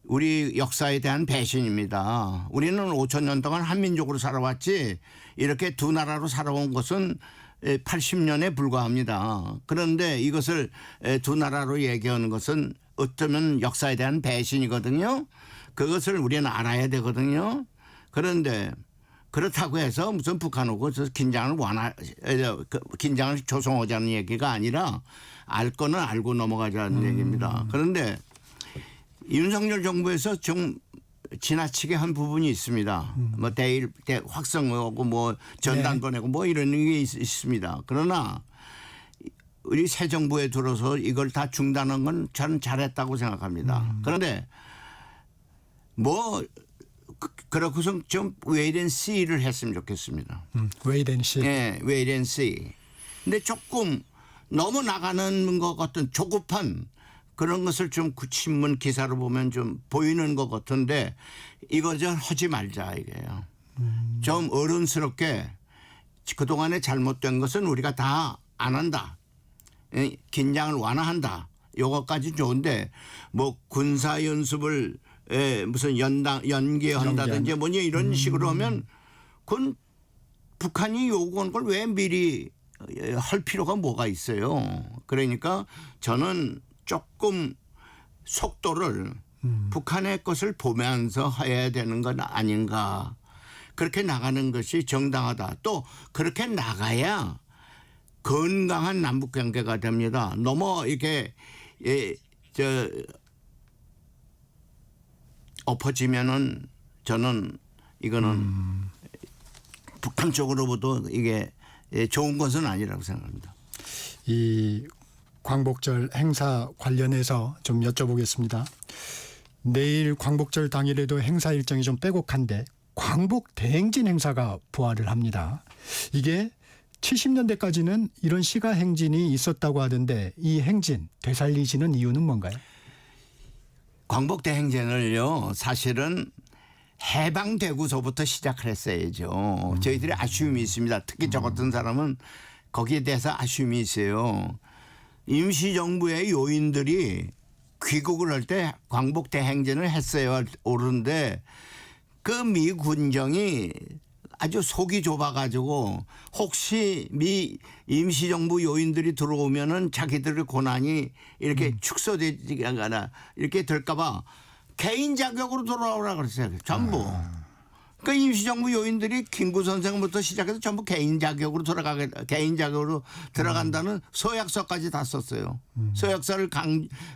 우리 역사에 대한 배신입니다. 우리는 5천 년 동안 한민족으로 살아왔지 이렇게 두 나라로 살아온 것은 80년에 불과합니다. 그런데 이것을 두 나라로 얘기하는 것은 어쩌면 역사에 대한 배신이거든요. 그것을 우리는 알아야 되거든요. 그런데 그렇다고 해서 무슨 북한 오고 긴장을 긴장을 조성하자는 얘기가 아니라 알 거는 알고 넘어가자는 얘기입니다. 그런데 윤석열 정부에서 좀 지나치게 한 부분이 있습니다. 뭐 대일 확성하고 뭐 전단 보내고 뭐 이런 게 있습니다. 그러나 우리 새 정부에 들어서 이걸 다 중단한 건 저는 잘했다고 생각합니다. 그런데 뭐 그렇고서 좀 wait and see를 했으면 좋겠습니다. wait and see. 예, wait and see. 근데 조금 너무 나가는 것 같은 조급한 그런 것을 좀 신문 기사로 보면 좀 보이는 것 같은데 이거 좀 하지 말자 이게요. 좀 어른스럽게 그동안에 잘못된 것은 우리가 다 안 한다. 긴장을 완화한다. 요거까지 좋은데 뭐 군사 연습을 무슨 연계한다든지 뭐니 이런 식으로 하면 그건 북한이 요구한 걸 왜 미리 할 필요가 뭐가 있어요. 그러니까 저는 조금 속도를 북한의 것을 보면서 해야 되는 건 아닌가. 그렇게 나가는 것이 정당하다. 또 그렇게 나가야 건강한 남북 관계가 됩니다. 너무 이렇게 엎어지면은 저는 이거는 북한 쪽으로부터 이게 좋은 것은 아니라고 생각합니다. 이 광복절 행사 관련해서 좀 여쭤보겠습니다. 내일 광복절 당일에도 행사 일정이 좀 빼곡한데 광복 대행진 행사가 부활을 합니다. 이게 70년대까지는 이런 시가 행진이 있었다고 하던데 이 행진 되살리시는 이유는 뭔가요? 광복 대행진을요 사실은 해방되고서부터 시작을 했어야죠. 저희들이 아쉬움이 있습니다. 특히 저 같은 사람은 거기에 대해서 아쉬움이 있어요. 임시정부의 요인들이 귀국을 할 때 광복 대행진을 했어요. 오른데 그 미 군정이 아주 속이 좁아가지고 혹시 미 임시정부 요인들이 들어오면은 자기들의 고난이 이렇게 축소되지 않거나 이렇게 될까봐 개인 자격으로 돌아오라 그랬어요. 전부. 그 임시정부 요인들이 김구 선생부터 시작해서 전부 개인 자격으로 들어간다는 서약서까지 다 썼어요. 서약서를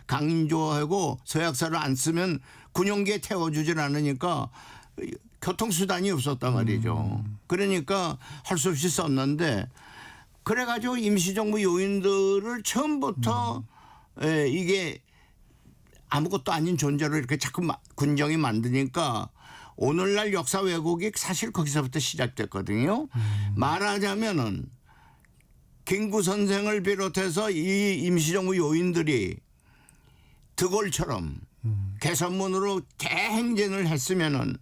강조하고 서약서를 안 쓰면 군용기에 태워주질 않으니까 교통수단이 없었단 말이죠. 그러니까 할 수 없이 썼는데 그래가지고 임시정부 요인들을 처음부터 이게 아무것도 아닌 존재로 이렇게 자꾸 군정이 만드니까 오늘날 역사 왜곡이 사실 거기서부터 시작됐거든요. 말하자면은 김구 선생을 비롯해서 이 임시정부 요인들이 드골처럼 개선문으로 대행진을 했으면은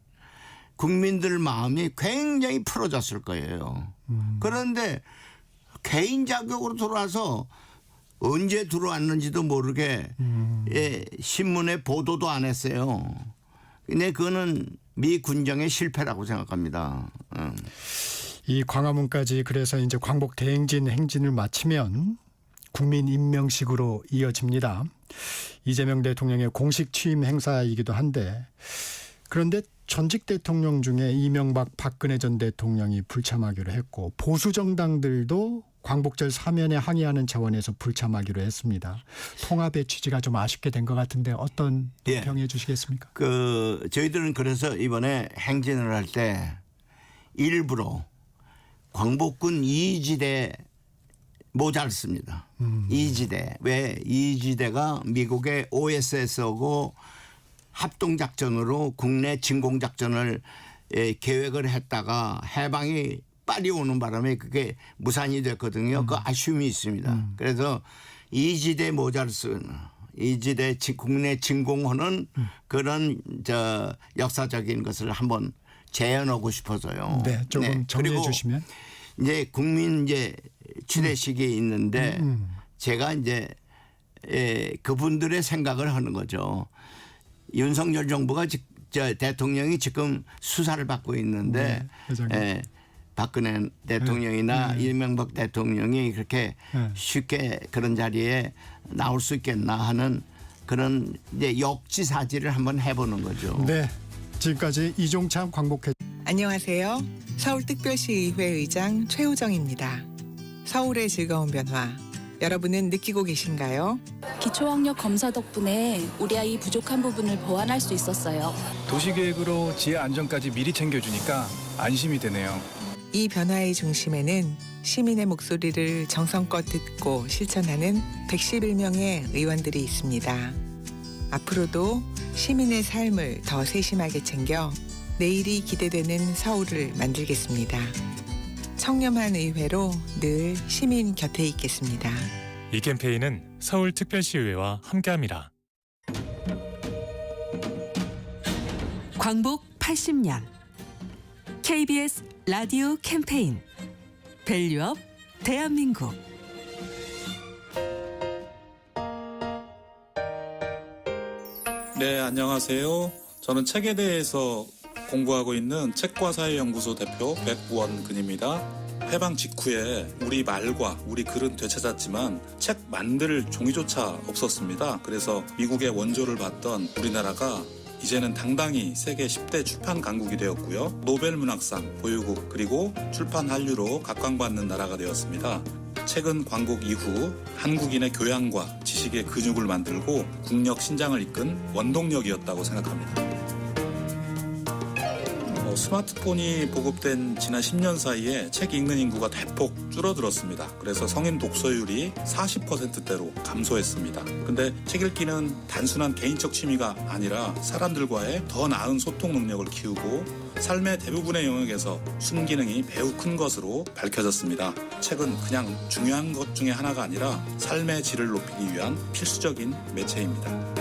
국민들 마음이 굉장히 풀어졌을 거예요. 그런데 개인 자격으로 들어와서 언제 들어왔는지도 모르게 신문에 보도도 안 했어요. 근데 그거는 미 군정의 실패라고 생각합니다. 이 광화문까지 그래서 이제 광복 대행진 행진을 마치면 국민 임명식으로 이어집니다. 이재명 대통령의 공식 취임 행사이기도 한데 그런데 전직 대통령 중에 이명박 박근혜 전 대통령이 불참하기로 했고 보수 정당들도 광복절 사면에 항의하는 차원에서 불참하기로 했습니다. 통합의 취지가 좀 아쉽게 된 것 같은데 어떤 평해 주시겠습니까? 저희들은 그래서 이번에 행진을 할 때 일부러 광복군 2지대 모자를 씁니다. 2지대. 왜 2지대가 미국의 OSS하고 합동작전으로 국내 진공작전을 계획을 했다가 해방이 빨리 오는 바람에 그게 무산이 됐거든요. 그 아쉬움이 있습니다. 그래서 이지대 모자를 쓴 이지대 국내 진공하는 그런 역사적인 것을 한번 재현하고 싶어서요. 네, 조금 정리해 주시면. 이제 국민 취대식이 있는데 제가 이제 그분들의 생각을 하는 거죠. 윤석열 정부가 대통령이 지금 수사를 받고 있는데 회장님. 박근혜 대통령이나 네. 이명박 대통령이 그렇게 네. 쉽게 그런 자리에 나올 수 있겠나 하는 그런 이제 역지사지를 한번 해보는 거죠. 네, 지금까지 이종참 광복회. 안녕하세요. 서울특별시의회 의장 최우정입니다. 서울의 즐거운 변화, 여러분은 느끼고 계신가요? 기초학력 검사 덕분에 우리 아이 부족한 부분을 보완할 수 있었어요. 도시계획으로 지하 안전까지 미리 챙겨주니까 안심이 되네요. 이 변화의 중심에는 시민의 목소리를 정성껏 듣고 실천하는 111명의 의원들이 있습니다. 앞으로도 시민의 삶을 더 세심하게 챙겨 내일이 기대되는 서울을 만들겠습니다. 청렴한 의회로 늘 시민 곁에 있겠습니다. 이 캠페인은 서울특별시의회와 함께합니다. 광복 80년 KBS 라디오 캠페인 밸류업 대한민국. 네, 안녕하세요. 저는 책에 대해서 공부하고 있는 책과사회연구소 대표 백원근입니다. 해방 직후에 우리 말과 우리 글은 되찾았지만 책 만들 종이조차 없었습니다. 그래서 미국의 원조를 받던 우리나라가 이제는 당당히 세계 10대 출판 강국이 되었고요. 노벨문학상 보유국 그리고 출판 한류로 각광받는 나라가 되었습니다. 책은 광복 이후 한국인의 교양과 지식의 근육을 만들고 국력 신장을 이끈 원동력이었다고 생각합니다. 스마트폰이 보급된 지난 10년 사이에 책 읽는 인구가 대폭 줄어들었습니다. 그래서 성인 독서율이 40%대로 감소했습니다. 근데 책 읽기는 단순한 개인적 취미가 아니라 사람들과의 더 나은 소통 능력을 키우고 삶의 대부분의 영역에서 순기능이 매우 큰 것으로 밝혀졌습니다. 책은 그냥 중요한 것 중에 하나가 아니라 삶의 질을 높이기 위한 필수적인 매체입니다.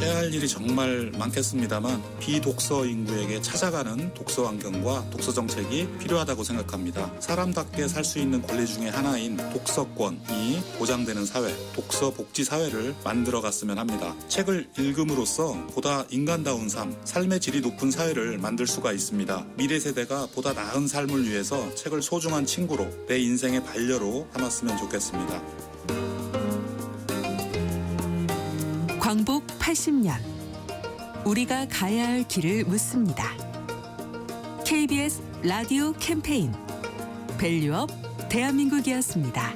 해야 할 일이 정말 많겠습니다만 비독서 인구에게 찾아가는 독서 환경과 독서 정책이 필요하다고 생각합니다. 사람답게 살 수 있는 권리 중에 하나인 독서권이 보장되는 사회, 독서 복지 사회를 만들어갔으면 합니다. 책을 읽음으로써 보다 인간다운 삶, 삶의 질이 높은 사회를 만들 수가 있습니다. 미래 세대가 보다 나은 삶을 위해서 책을 소중한 친구로 내 인생의 반려로 삼았으면 좋겠습니다. 광복 80년 우리가 가야 할 길을 묻습니다. KBS 라디오 캠페인 밸류업 대한민국이었습니다.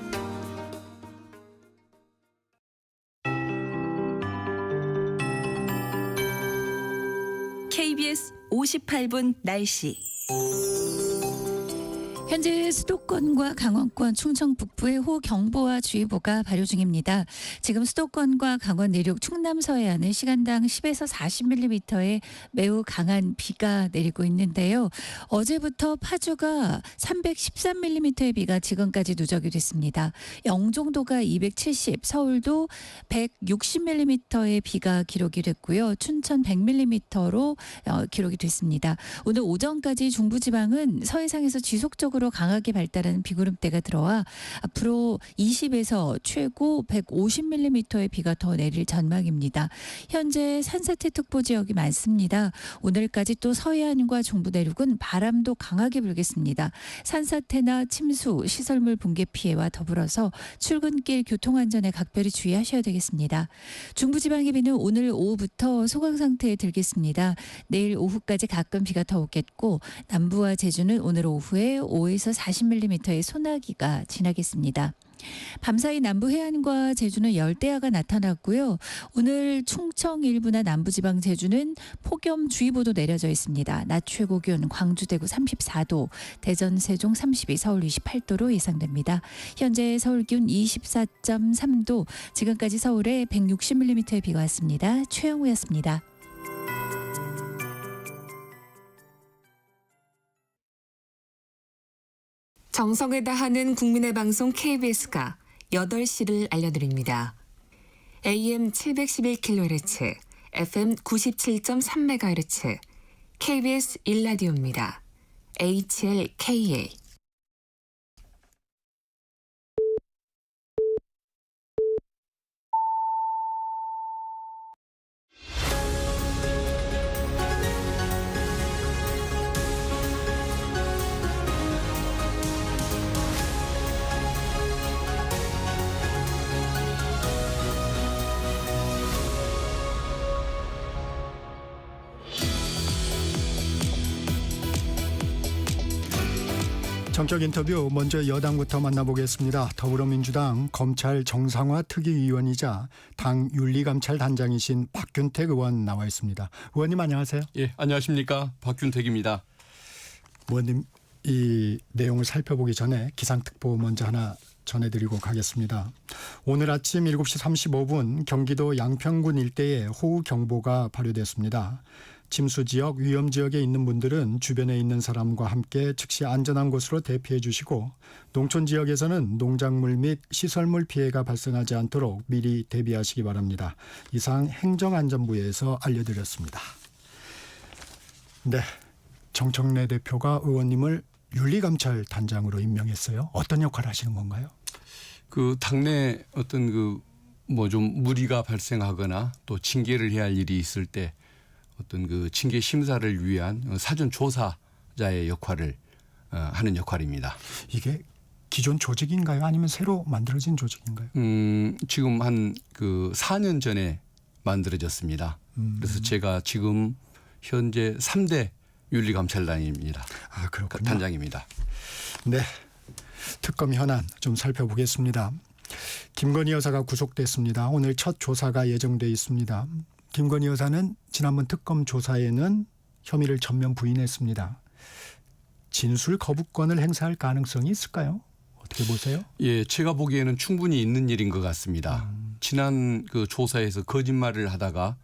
KBS 58분 날씨. 현재 수도권과 강원권, 충청 북부에 호우경보와 주의보가 발효 중입니다. 지금 수도권과 강원 내륙, 충남 서해안은 시간당 10에서 40mm의 매우 강한 비가 내리고 있는데요. 어제부터 파주가 313mm의 비가 지금까지 누적이 됐습니다. 영종도가 270, 서울도 160mm의 비가 기록이 됐고요. 춘천 100mm로 기록이 됐습니다. 오늘 오전까지 중부지방은 서해상에서 지속적으로 강하게 발달하는 비구름대가 들어와 앞으로 20에서 최고 150mm의 비가 더 내릴 전망입니다. 현재 산사태특보 지역이 많습니다. 오늘까지 또 서해안과 중부 내륙은 바람도 강하게 불겠습니다. 산사태나 침수, 시설물 붕괴 피해와 더불어서 출근길 교통안전에 각별히 주의하셔야 되겠습니다. 중부지방의 비는 오늘 오후부터 소강 상태에 들겠습니다. 내일 오후까지 가끔 비가 더 오겠고 남부와 제주는 오늘 오후에 5에서 40mm의 소나기가 지나겠습니다. 밤사이 남부 해안과 제주는 열대야가 나타났고요. 오늘 충청 일부나 남부지방 제주는 폭염주의보도 내려져 있습니다. 낮 최고 기온 광주 대구 34도, 대전 세종 32, 서울 28도로 예상됩니다. 현재 서울 기온 24.3도, 지금까지 서울에 160mm의 비가 왔습니다. 최영우였습니다. 정성을 다하는 국민의 방송 KBS가 8시를 알려드립니다. AM 711kHz, FM 97.3MHz, KBS 1라디오입니다. HLKA 전격 인터뷰 먼저 여당부터 만나보겠습니다. 더불어민주당 검찰 정상화 특위위원이자 당 윤리감찰단장이신 박균택 의원 나와 있습니다. 의원님 안녕하세요. 예, 안녕하십니까. 박균택입니다. 의원님 이 내용을 살펴보기 전에 기상특보 먼저 하나 전해드리고 가겠습니다. 오늘 아침 7시 35분 경기도 양평군 일대에 호우경보가 발효됐습니다. 침수 지역, 위험 지역에 있는 분들은 주변에 있는 사람과 함께 즉시 안전한 곳으로 대피해 주시고 농촌 지역에서는 농작물 및 시설물 피해가 발생하지 않도록 미리 대비하시기 바랍니다. 이상 행정안전부에서 알려드렸습니다. 네, 정청래 대표가 의원님을 윤리감찰단장으로 임명했어요. 어떤 역할을 하시는 건가요? 그 당내 어떤 그 뭐 좀 무리가 발생하거나 또 징계를 해야 할 일이 있을 때 어떤 그 징계 심사를 위한 사전 조사자의 역할을 하는 역할입니다. 이게 기존 조직인가요? 아니면 새로 만들어진 조직인가요? 지금 한 그 4년 전에 만들어졌습니다. 그래서 제가 지금 현재 3대 윤리감찰단입니다. 아, 그렇군요. 단장입니다. 네, 특검 현안 좀 살펴보겠습니다. 김건희 여사가 구속됐습니다. 오늘 첫 조사가 예정돼 있습니다. 김건희 여사는 지난번 특검 조사에는 혐의를 전면 부인했습니다. 진술 거부권을 행사할 가능성이 있을까요? 어떻게 보세요? 예, 제가 보기에는 충분히 있는 일인 것 같습니다. 지난 그 조사에서 거짓말을 하다가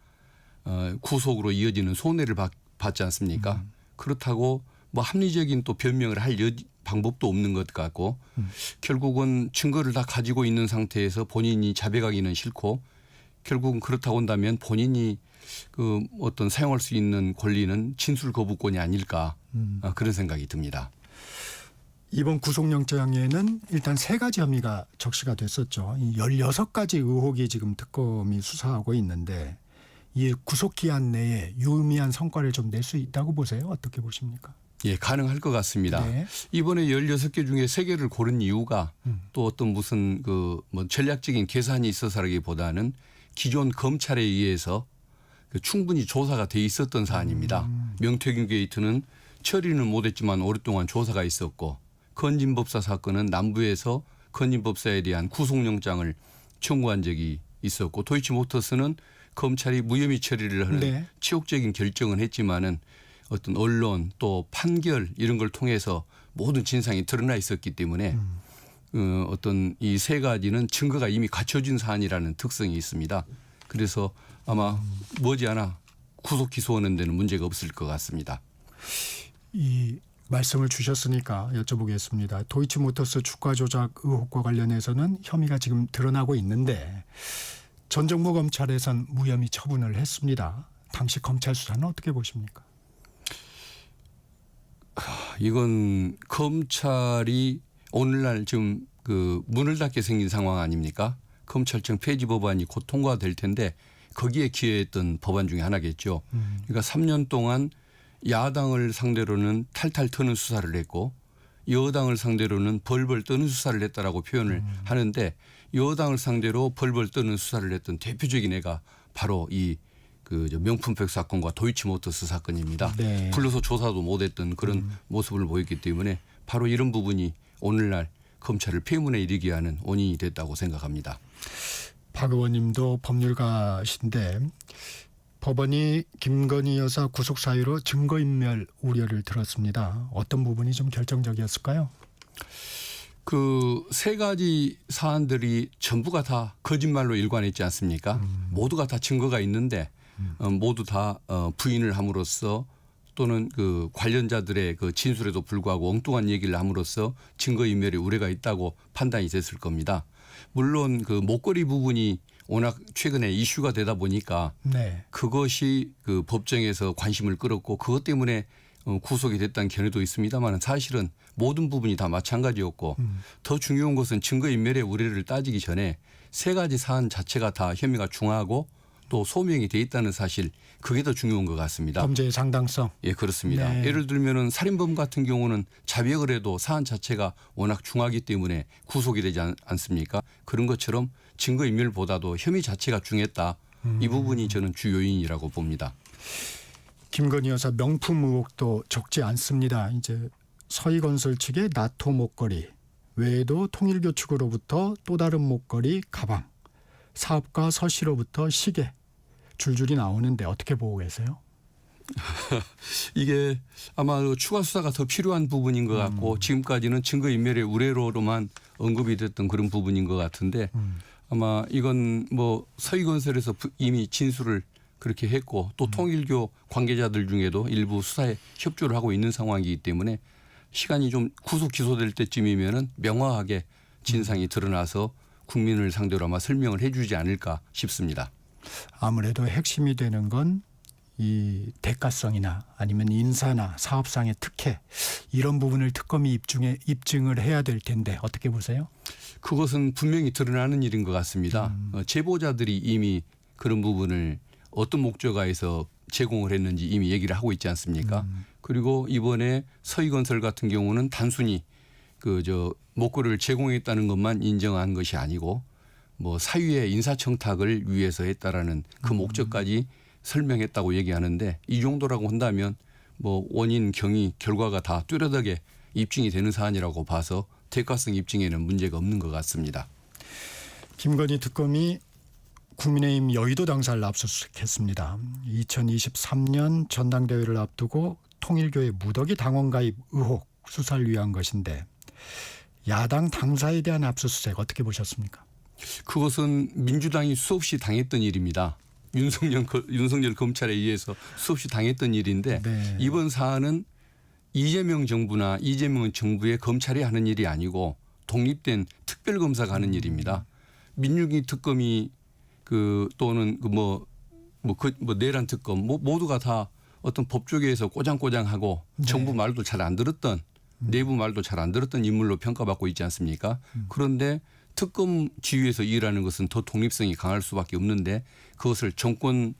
구속으로 이어지는 손해를 받지 않습니까? 그렇다고 뭐 합리적인 또 변명을 할 방법도 없는 것 같고 결국은 증거를 다 가지고 있는 상태에서 본인이 자백하기는 싫고 결국은 그렇다고 한다면 본인이 그 어떤 사용할 수 있는 권리는 진술 거부권이 아닐까 그런 생각이 듭니다. 이번 구속영장에는 일단 3가지 혐의가 적시가 됐었죠. 이 16가지 의혹이 지금 특검이 수사하고 있는데 이 구속기한 내에 유의미한 성과를 좀 낼 수 있다고 보세요? 어떻게 보십니까? 예, 가능할 것 같습니다. 네. 이번에 16개 중에 3개를 고른 이유가 또 어떤 무슨 그 뭐 전략적인 계산이 있어서라기보다는 기존 검찰에 의해서 그 충분히 조사가 돼 있었던 사안입니다. 명태균 게이트는 처리는 못했지만 오랫동안 조사가 있었고 건진법사 사건은 남부에서 건진법사에 대한 구속영장을 청구한 적이 있었고 도이치모터스는 검찰이 무혐의 처리를 하는 네. 치욕적인 결정은 했지만은 어떤 언론 또 판결 이런 걸 통해서 모든 진상이 드러나 있었기 때문에 어떤 이 3가지는 증거가 이미 갖춰진 사안이라는 특성이 있습니다. 그래서 아마 머지않아 구속 기소하는 데는 문제가 없을 것 같습니다. 이 말씀을 주셨으니까 여쭤보겠습니다. 도이치모터스 주가 조작 의혹과 관련해서는 혐의가 지금 드러나고 있는데 전 정부 검찰에선 무혐의 처분을 했습니다. 당시 검찰 수사는 어떻게 보십니까? 이건 검찰이 오늘날 지금 그 문을 닫게 생긴 상황 아닙니까? 검찰청 폐지 법안이 곧 통과될 텐데 거기에 기여했던 법안 중에 하나겠죠. 그러니까 3년 동안 야당을 상대로는 탈탈 터는 수사를 했고 여당을 상대로는 벌벌 떠는 수사를 했다라고 표현을 하는데 여당을 상대로 벌벌 떠는 수사를 했던 대표적인 애가 바로 이 그 명품백 사건과 도이치모터스 사건입니다. 네. 불러서 조사도 못했던 그런 모습을 보였기 때문에 바로 이런 부분이 오늘날 검찰을 폐문에 이르게 하는 원인이 됐다고 생각합니다. 박 의원님도 법률가신데 법원이 김건희 여사 구속 사유로 증거인멸 우려를 들었습니다. 어떤 부분이 좀 결정적이었을까요? 그 3가지 사안들이 전부가 다 거짓말로 일관했지 않습니까? 모두가 다 증거가 있는데 모두 다 부인을 함으로써 또는 그 관련자들의 그 진술에도 불구하고 엉뚱한 얘기를 함으로써 증거인멸의 우려가 있다고 판단이 됐을 겁니다. 물론 그 목걸이 부분이 워낙 최근에 이슈가 되다 보니까 네. 그것이 그 법정에서 관심을 끌었고 그것 때문에 구속이 됐다는 견해도 있습니다만 사실은 모든 부분이 다 마찬가지였고 더 중요한 것은 증거인멸의 우려를 따지기 전에 3가지 사안 자체가 다 혐의가 중하고 또 소명이 돼 있다는 사실 그게 더 중요한 것 같습니다. 범죄의 상당성. 예, 그렇습니다. 네. 예를 들면은 살인범 같은 경우는 자백을 해도 사안 자체가 워낙 중하기 때문에 구속이 되지 않습니까? 그런 것처럼 증거인멸보다도 혐의 자체가 중했다. 이 부분이 저는 주 요인이라고 봅니다. 김건희 여사 명품 의혹도 적지 않습니다. 이제 서희건설 측의 나토 목걸이 외에도 통일교 측으로부터 또 다른 목걸이, 가방, 사업가 서 씨로부터 시계 줄줄이 나오는데 어떻게 보고 계세요? 이게 아마 추가 수사가 더 필요한 부분인 것 같고 지금까지는 증거인멸의 우려로만 언급이 됐던 그런 부분인 것 같은데 아마 이건 뭐 서희건설에서 이미 진술을 그렇게 했고 또 통일교 관계자들 중에도 일부 수사에 협조를 하고 있는 상황이기 때문에 시간이 좀 구속 기소될 때쯤이면은 명확하게 진상이 드러나서 국민을 상대로 아마 설명을 해주지 않을까 싶습니다. 아무래도 핵심이 되는 건 이 대가성이나 아니면 인사나 사업상의 특혜 이런 부분을 특검이 입증을 해야 될 텐데 어떻게 보세요? 그것은 분명히 드러나는 일인 것 같습니다. 제보자들이 이미 그런 부분을 어떤 목적하에서 제공을 했는지 이미 얘기를 하고 있지 않습니까? 그리고 이번에 서희건설 같은 경우는 단순히 목걸이를 제공했다는 것만 인정한 것이 아니고 뭐 사유의 인사청탁을 위해서 했다라는 그 목적까지 설명했다고 얘기하는데 이 정도라고 한다면 뭐 원인, 경위, 결과가 다 뚜렷하게 입증이 되는 사안이라고 봐서 대가성 입증에는 문제가 없는 것 같습니다. 김건희 특검이 국민의힘 여의도 당사를 압수수색했습니다. 2023년 전당대회를 앞두고 통일교의 무더기 당원 가입 의혹 수사를 위한 것인데 야당 당사에 대한 압수수색 어떻게 보셨습니까? 그것은 민주당이 수없이 당했던 일입니다. 윤석열 검찰에 의해서 수없이 당했던 일인데 네. 이번 사안은 이재명 정부나 이재명 정부의 검찰이 하는 일이 아니고 독립된 특별검사가 하는 일입니다. 민중기 특검이 또는 내란 특검 모두가 다 어떤 법조계에서 꼬장꼬장하고 네. 정부 말도 잘 안 들었던 내부 말도 잘 안 들었던 인물로 평가받고 있지 않습니까? 그런데 특검 지휘에서 일하는 것은 더 독립성이 강할 수밖에 없는데 그것을 정권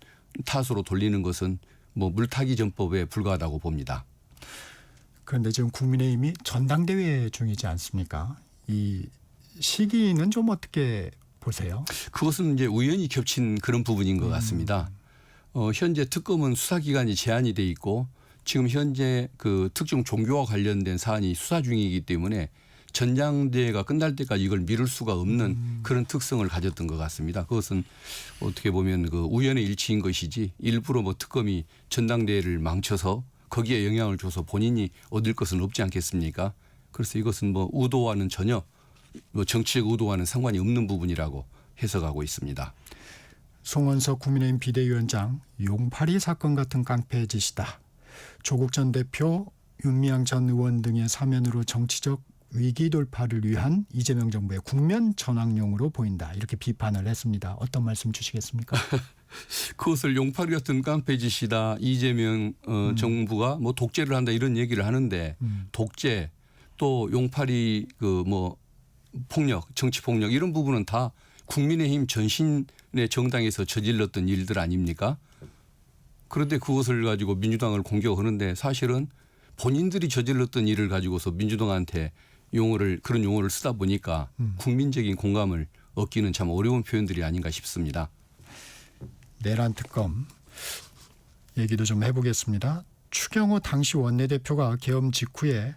탓으로 돌리는 것은 뭐 물타기 전법에 불과하다고 봅니다. 그런데 지금 국민의힘이 전당대회 중이지 않습니까? 이 시기는 좀 어떻게 보세요? 그것은 이제 우연히 겹친 그런 부분인 것 같습니다. 현재 특검은 수사기간이 제한이 돼 있고 지금 현재 그 특정 종교와 관련된 사안이 수사 중이기 때문에 전당대회가 끝날 때까지 이걸 미룰 수가 없는 그런 특성을 가졌던 것 같습니다. 그것은 어떻게 보면 그 우연의 일치인 것이지 일부러 뭐 특검이 전당대회를 망쳐서 거기에 영향을 줘서 본인이 얻을 것은 없지 않겠습니까? 그래서 이것은 뭐 의도와는 전혀 뭐 정치적 의도와는 상관이 없는 부분이라고 해석하고 있습니다. 송원석 국민의힘 비대위원장 용팔이 사건 같은 깡패 짓이다. 조국 전 대표, 윤미향 전 의원 등의 사면으로 정치적 위기 돌파를 위한 이재명 정부의 국면 전환용으로 보인다. 이렇게 비판을 했습니다. 어떤 말씀 주시겠습니까? 그것을 용팔이 같은 깡패 짓이다. 이재명 정부가 뭐 독재를 한다 이런 얘기를 하는데 독재 또 용팔이 폭력, 정치 폭력 이런 부분은 다 국민의힘 전신의 정당에서 저질렀던 일들 아닙니까? 그런데 그것을 가지고 민주당을 공격하는데 사실은 본인들이 저질렀던 일을 가지고서 민주당한테 그런 용어를 쓰다 보니까 국민적인 공감을 얻기는 참 어려운 표현들이 아닌가 싶습니다. 내란 특검 얘기도 좀 해보겠습니다. 추경호 당시 원내대표가 계엄 직후에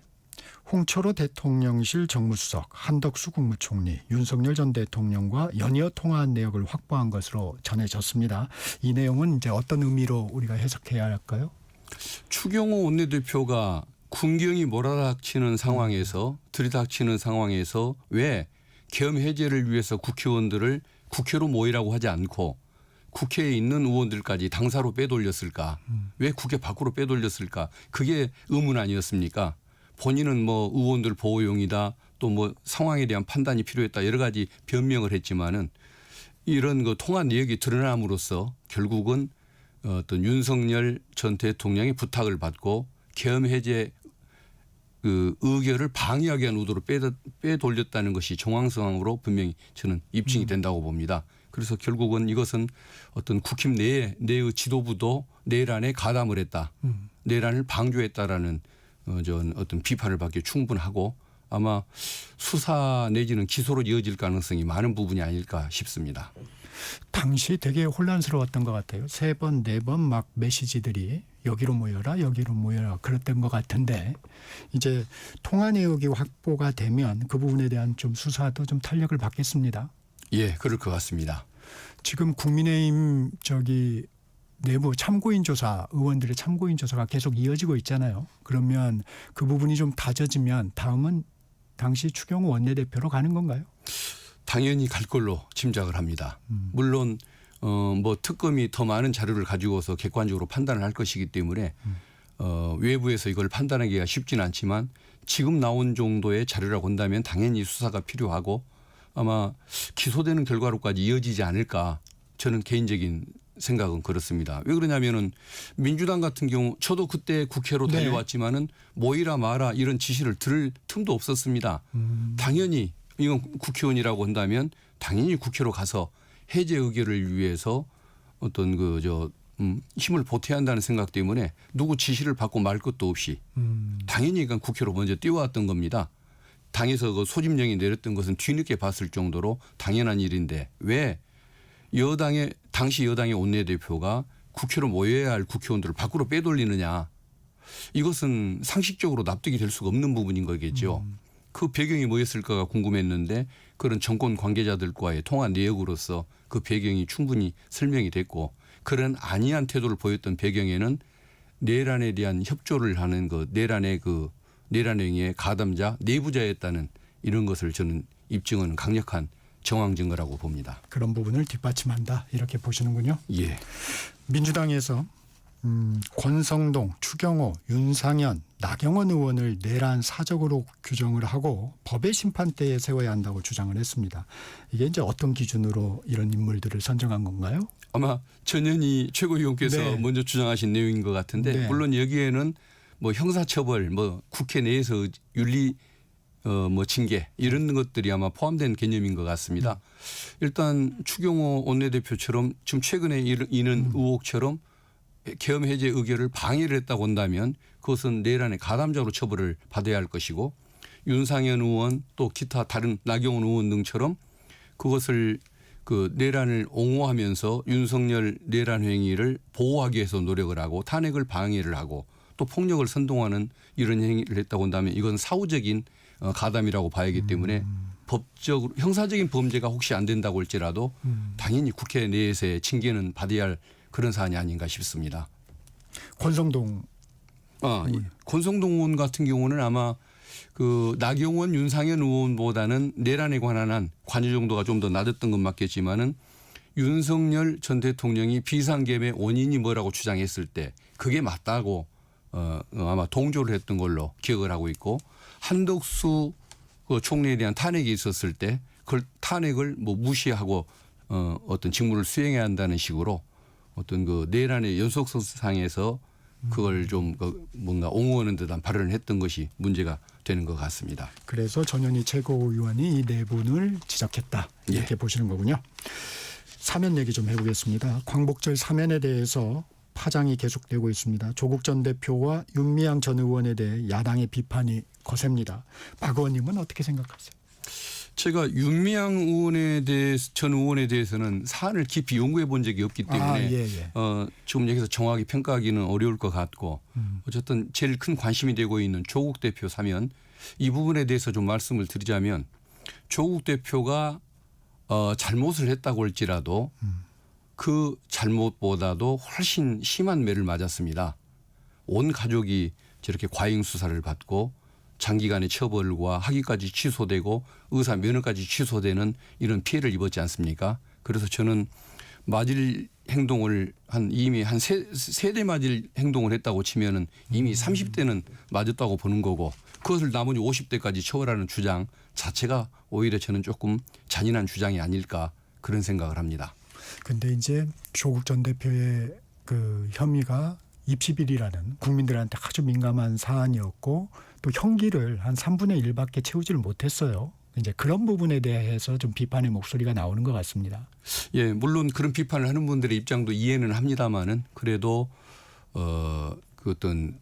홍철호 대통령실 정무수석, 한덕수 국무총리, 윤석열 전 대통령과 연이어 통화한 내역을 확보한 것으로 전해졌습니다. 이 내용은 이제 어떤 의미로 우리가 해석해야 할까요? 추경호 원내대표가 군경이 몰아닥치는 상황에서 들이닥치는 상황에서 왜 계엄 해제를 위해서 국회의원들을 국회로 모이라고 하지 않고 국회에 있는 의원들까지 당사로 빼돌렸을까? 왜 국회 밖으로 빼돌렸을까? 그게 의문 아니었습니까? 본인은 뭐 의원들 보호용이다 또 뭐 상황에 대한 판단이 필요했다 여러 가지 변명을 했지만은 이런 그 통화 내역이 드러남으로써 결국은 어떤 윤석열 전 대통령의 부탁을 받고 계엄 해제 그 의결을 방해하기 위한 의도로 빼돌렸다는 것이 정황상으로 분명히 저는 입증이 된다고 봅니다. 그래서 결국은 이것은 어떤 국힘 내의 지도부도 내란에 가담을 했다. 내란을 방조했다라는 어떤 비판을 받기 충분하고 아마 수사 내지는 기소로 이어질 가능성이 많은 부분이 아닐까 싶습니다. 당시 되게 혼란스러웠던 것 같아요. 3번, 4번 막 메시지들이 여기로 모여라 여기로 모여라 그랬던 것 같은데 이제 통화 내역이 확보가 되면 그 부분에 대한 좀 수사도 좀 탄력을 받겠습니다. 예, 그럴 것 같습니다. 지금 국민의힘 내부 참고인 조사 의원들의 참고인 조사가 계속 이어지고 있잖아요. 그러면 그 부분이 좀 다져지면 다음은 당시 추경호 원내대표로 가는 건가요? 당연히 갈 걸로 짐작을 합니다. 물론 뭐 특검이 더 많은 자료를 가지고서 객관적으로 판단을 할 것이기 때문에 외부에서 이걸 판단하기가 쉽지는 않지만 지금 나온 정도의 자료라고 본다면 당연히 수사가 필요하고 아마 기소되는 결과로까지 이어지지 않을까 저는 개인적인 생각은 그렇습니다. 왜 그러냐면은 민주당 같은 경우 저도 그때 국회로 달려왔지만은 모이라 마라 이런 지시를 들을 틈도 없었습니다. 당연히 이건 국회의원이라고 한다면 당연히 국회로 가서 해제 의결을 위해서 어떤 힘을 보태야 한다는 생각 때문에 누구 지시를 받고 말 것도 없이 당연히 그러니까 국회로 먼저 뛰어왔던 겁니다. 당에서 그 소집령이 내렸던 것은 뒤늦게 봤을 정도로 당연한 일인데 왜 당시 여당의 원내대표가 국회로 모여야 할 국회의원들을 밖으로 빼돌리느냐. 이것은 상식적으로 납득이 될 수가 없는 부분인 거겠죠. 그 배경이 뭐였을까가 궁금했는데 그런 정권 관계자들과의 통화 내역으로서 그 배경이 충분히 설명이 됐고 그런 안이한 태도를 보였던 배경에는 내란에 대한 협조를 하는 내란행위의 가담자 내부자였다는 이런 것을 저는 입증하는 강력한 정황 증거라고 봅니다. 그런 부분을 뒷받침한다 이렇게 보시는군요. 예. 민주당에서 권성동, 추경호, 윤상현, 나경원 의원을 내란 사적으로 규정을 하고 법의 심판대에 세워야 한다고 주장을 했습니다. 이게 이제 어떤 기준으로 이런 인물들을 선정한 건가요? 아마 전현희 최고위원께서 먼저 주장하신 내용인 것 같은데 물론 여기에는 뭐 형사처벌, 뭐 국회 내에서 윤리 징계 이런 것들이 아마 포함된 개념인 것 같습니다. 일단 추경호 원내대표처럼 지금 최근에 이는 의혹처럼 계엄 해제 의결을 방해를 했다고 한다면 그것은 내란의 가담자로 처벌을 받아야 할 것이고 윤상현 의원 또 기타 다른 나경원 의원 등처럼 그것을 내란을 옹호하면서 윤석열 내란 행위를 보호하기 위해서 노력을 하고 탄핵을 방해를 하고 또 폭력을 선동하는 이런 행위를 했다고 한다면 이건 사후적인 가담이라고 봐야 하기 때문에 법적으로 형사적인 범죄가 혹시 안 된다고 할지라도 당연히 국회 내에서의 징계는 받아야 할 그런 사안이 아닌가 싶습니다. 권성동 의원 같은 경우는 아마 나경원, 윤상현 의원보다는 내란에 관한 한 관여 정도가 좀 더 낮았던 건 맞겠지만은 윤석열 전 대통령이 비상계엄의 원인이 뭐라고 주장했을 때 그게 맞다고 아마 동조를 했던 걸로 기억을 하고 있고 한덕수 총리에 대한 탄핵이 있었을 때 그걸 탄핵을 무시하고 어떤 직무를 수행해야 한다는 식으로 어떤 내란의 연속선상에서 그걸 좀 뭔가 옹호하는 듯한 발언을 했던 것이 문제가 되는 것 같습니다. 그래서 전현희 최고위원이 이 내분을 지적했다 이렇게 보시는 거군요. 사면 얘기 좀 해보겠습니다. 광복절 사면에 대해서 파장이 계속되고 있습니다. 조국 전 대표와 윤미향 전 의원에 대해 야당의 비판이 거셉니다. 박 의원님은 어떻게 생각하세요? 제가 윤미향 전 의원에 대해서는 사안을 깊이 연구해 본 적이 없기 때문에 지금 여기서 정확히 평가하기는 어려울 것 같고 어쨌든 제일 큰 관심이 되고 있는 조국 대표 사면 이 부분에 대해서 좀 말씀을 드리자면 조국 대표가 잘못을 했다고 할지라도 그 잘못보다도 훨씬 심한 매를 맞았습니다. 온 가족이 저렇게 과잉 수사를 받고 장기간의 처벌과 학위까지 취소되고 의사 면허까지 취소되는 이런 피해를 입었지 않습니까? 그래서 저는 맞을 행동을 이미 한 세대 맞을 행동을 했다고 치면은 이미 30대는 맞았다고 보는 거고 그것을 나머지 50대까지 처벌하는 주장 자체가 오히려 저는 조금 잔인한 주장이 아닐까 그런 생각을 합니다. 근데 이제 조국 전 대표의 그 혐의가 입시비리라는 국민들한테 아주 민감한 사안이었고 또 형기를 한 3분의 1밖에 채우지를 못했어요. 이제 그런 부분에 대해서 좀 비판의 목소리가 나오는 것 같습니다. 예, 물론 그런 비판을 하는 분들의 입장도 이해는 합니다만은 그래도 그 어떤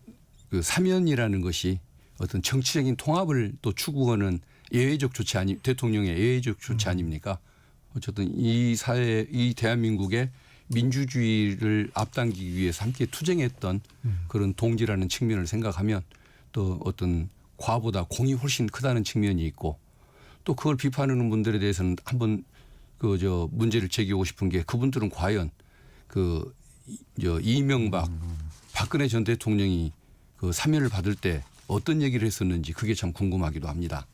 그 사면이라는 것이 어떤 정치적인 통합을 또 추구하는 예외적 조치 대통령의 예외적 조치 아닙니까? 어쨌든 이 대한민국의 민주주의를 앞당기기 위해서 함께 투쟁했던 그런 동지라는 측면을 생각하면 또 어떤 과보다 공이 훨씬 크다는 측면이 있고 또 그걸 비판하는 분들에 대해서는 한번 문제를 제기하고 싶은 게 그분들은 과연 이명박 박근혜 전 대통령이 그 사면을 받을 때 어떤 얘기를 했었는지 그게 참 궁금하기도 합니다.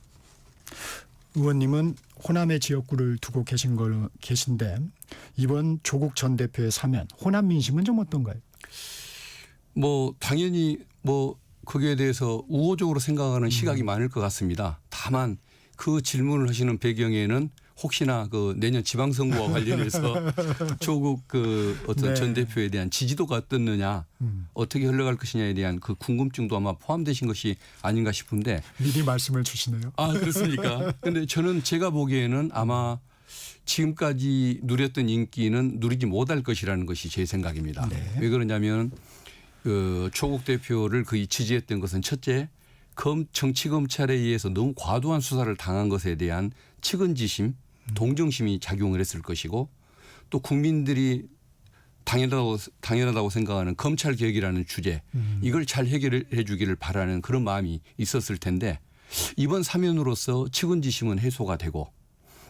의원님은 호남의 지역구를 두고 계신데 이번 조국 전 대표의 사면 호남 민심은 좀 어떤가요? 뭐 당연히 뭐 거기에 대해서 우호적으로 생각하는 시각이 많을 것 같습니다. 다만 그 질문을 하시는 배경에는 혹시나 그 내년 지방선거와 관련해서 조국 어떤 전 대표에 대한 지지도가 어떻느냐 어떻게 흘러갈 것이냐에 대한 그 궁금증도 아마 포함되신 것이 아닌가 싶은데 미리 말씀을 주시네요. 아 그렇습니까? 근데 저는 제가 보기에는 아마 지금까지 누렸던 인기는 누리지 못할 것이라는 것이 제 생각입니다. 네. 왜 그러냐면 조국 대표를 거의 지지했던 것은 첫째 정치 검찰에 의해서 너무 과도한 수사를 당한 것에 대한 측은지심, 동정심이 작용을 했을 것이고 또 국민들이 당연하다고 생각하는 검찰 개혁이라는 주제 이걸 잘 해결해 주기를 바라는 그런 마음이 있었을 텐데 이번 사면으로서 측은지심은 해소가 되고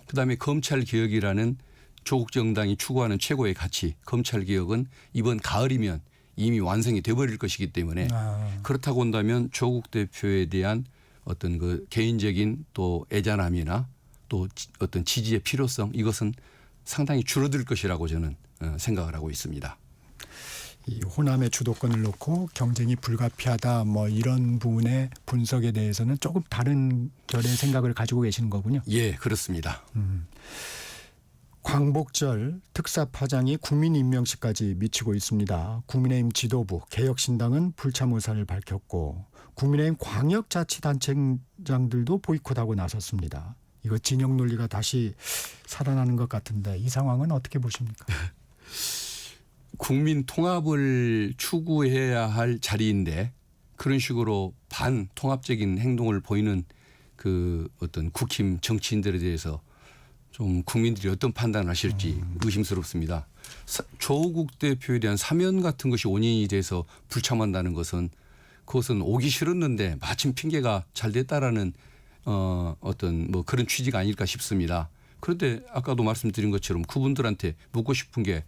그다음에 검찰 개혁이라는 조국 정당이 추구하는 최고의 가치 검찰 개혁은 이번 가을이면 이미 완성이 돼버릴 것이기 때문에 그렇다고 한다면 조국 대표에 대한 어떤 그 개인적인 또 애잔함이나 또 어떤 지지의 필요성 이것은 상당히 줄어들 것이라고 저는 생각을 하고 있습니다. 이 호남의 주도권을 놓고 경쟁이 불가피하다 뭐 이런 부분의 분석에 대해서는 조금 다른 결의 생각을 가지고 계시는 거군요. 예, 그렇습니다. 광복절 특사파장이 국민 임명식까지 미치고 있습니다. 국민의힘 지도부 개혁신당은 불참 의사를 밝혔고 국민의힘 광역자치단체장들도 보이콧하고 나섰습니다. 이거 진영 논리가 다시 살아나는 것 같은데 이 상황은 어떻게 보십니까? 국민 통합을 추구해야 할 자리인데 그런 식으로 반통합적인 행동을 보이는 그 어떤 국힘 정치인들에 대해서 좀 국민들이 어떤 판단을 하실지 의심스럽습니다. 조국 대표에 대한 사면 같은 것이 원인이 돼서 불참한다는 것은 그것은 오기 싫었는데 마침 핑계가 잘 됐다라는 어떤 뭐 그런 취지가 아닐까 싶습니다. 그런데 아까도 말씀드린 것처럼 그분들한테 묻고 싶은 게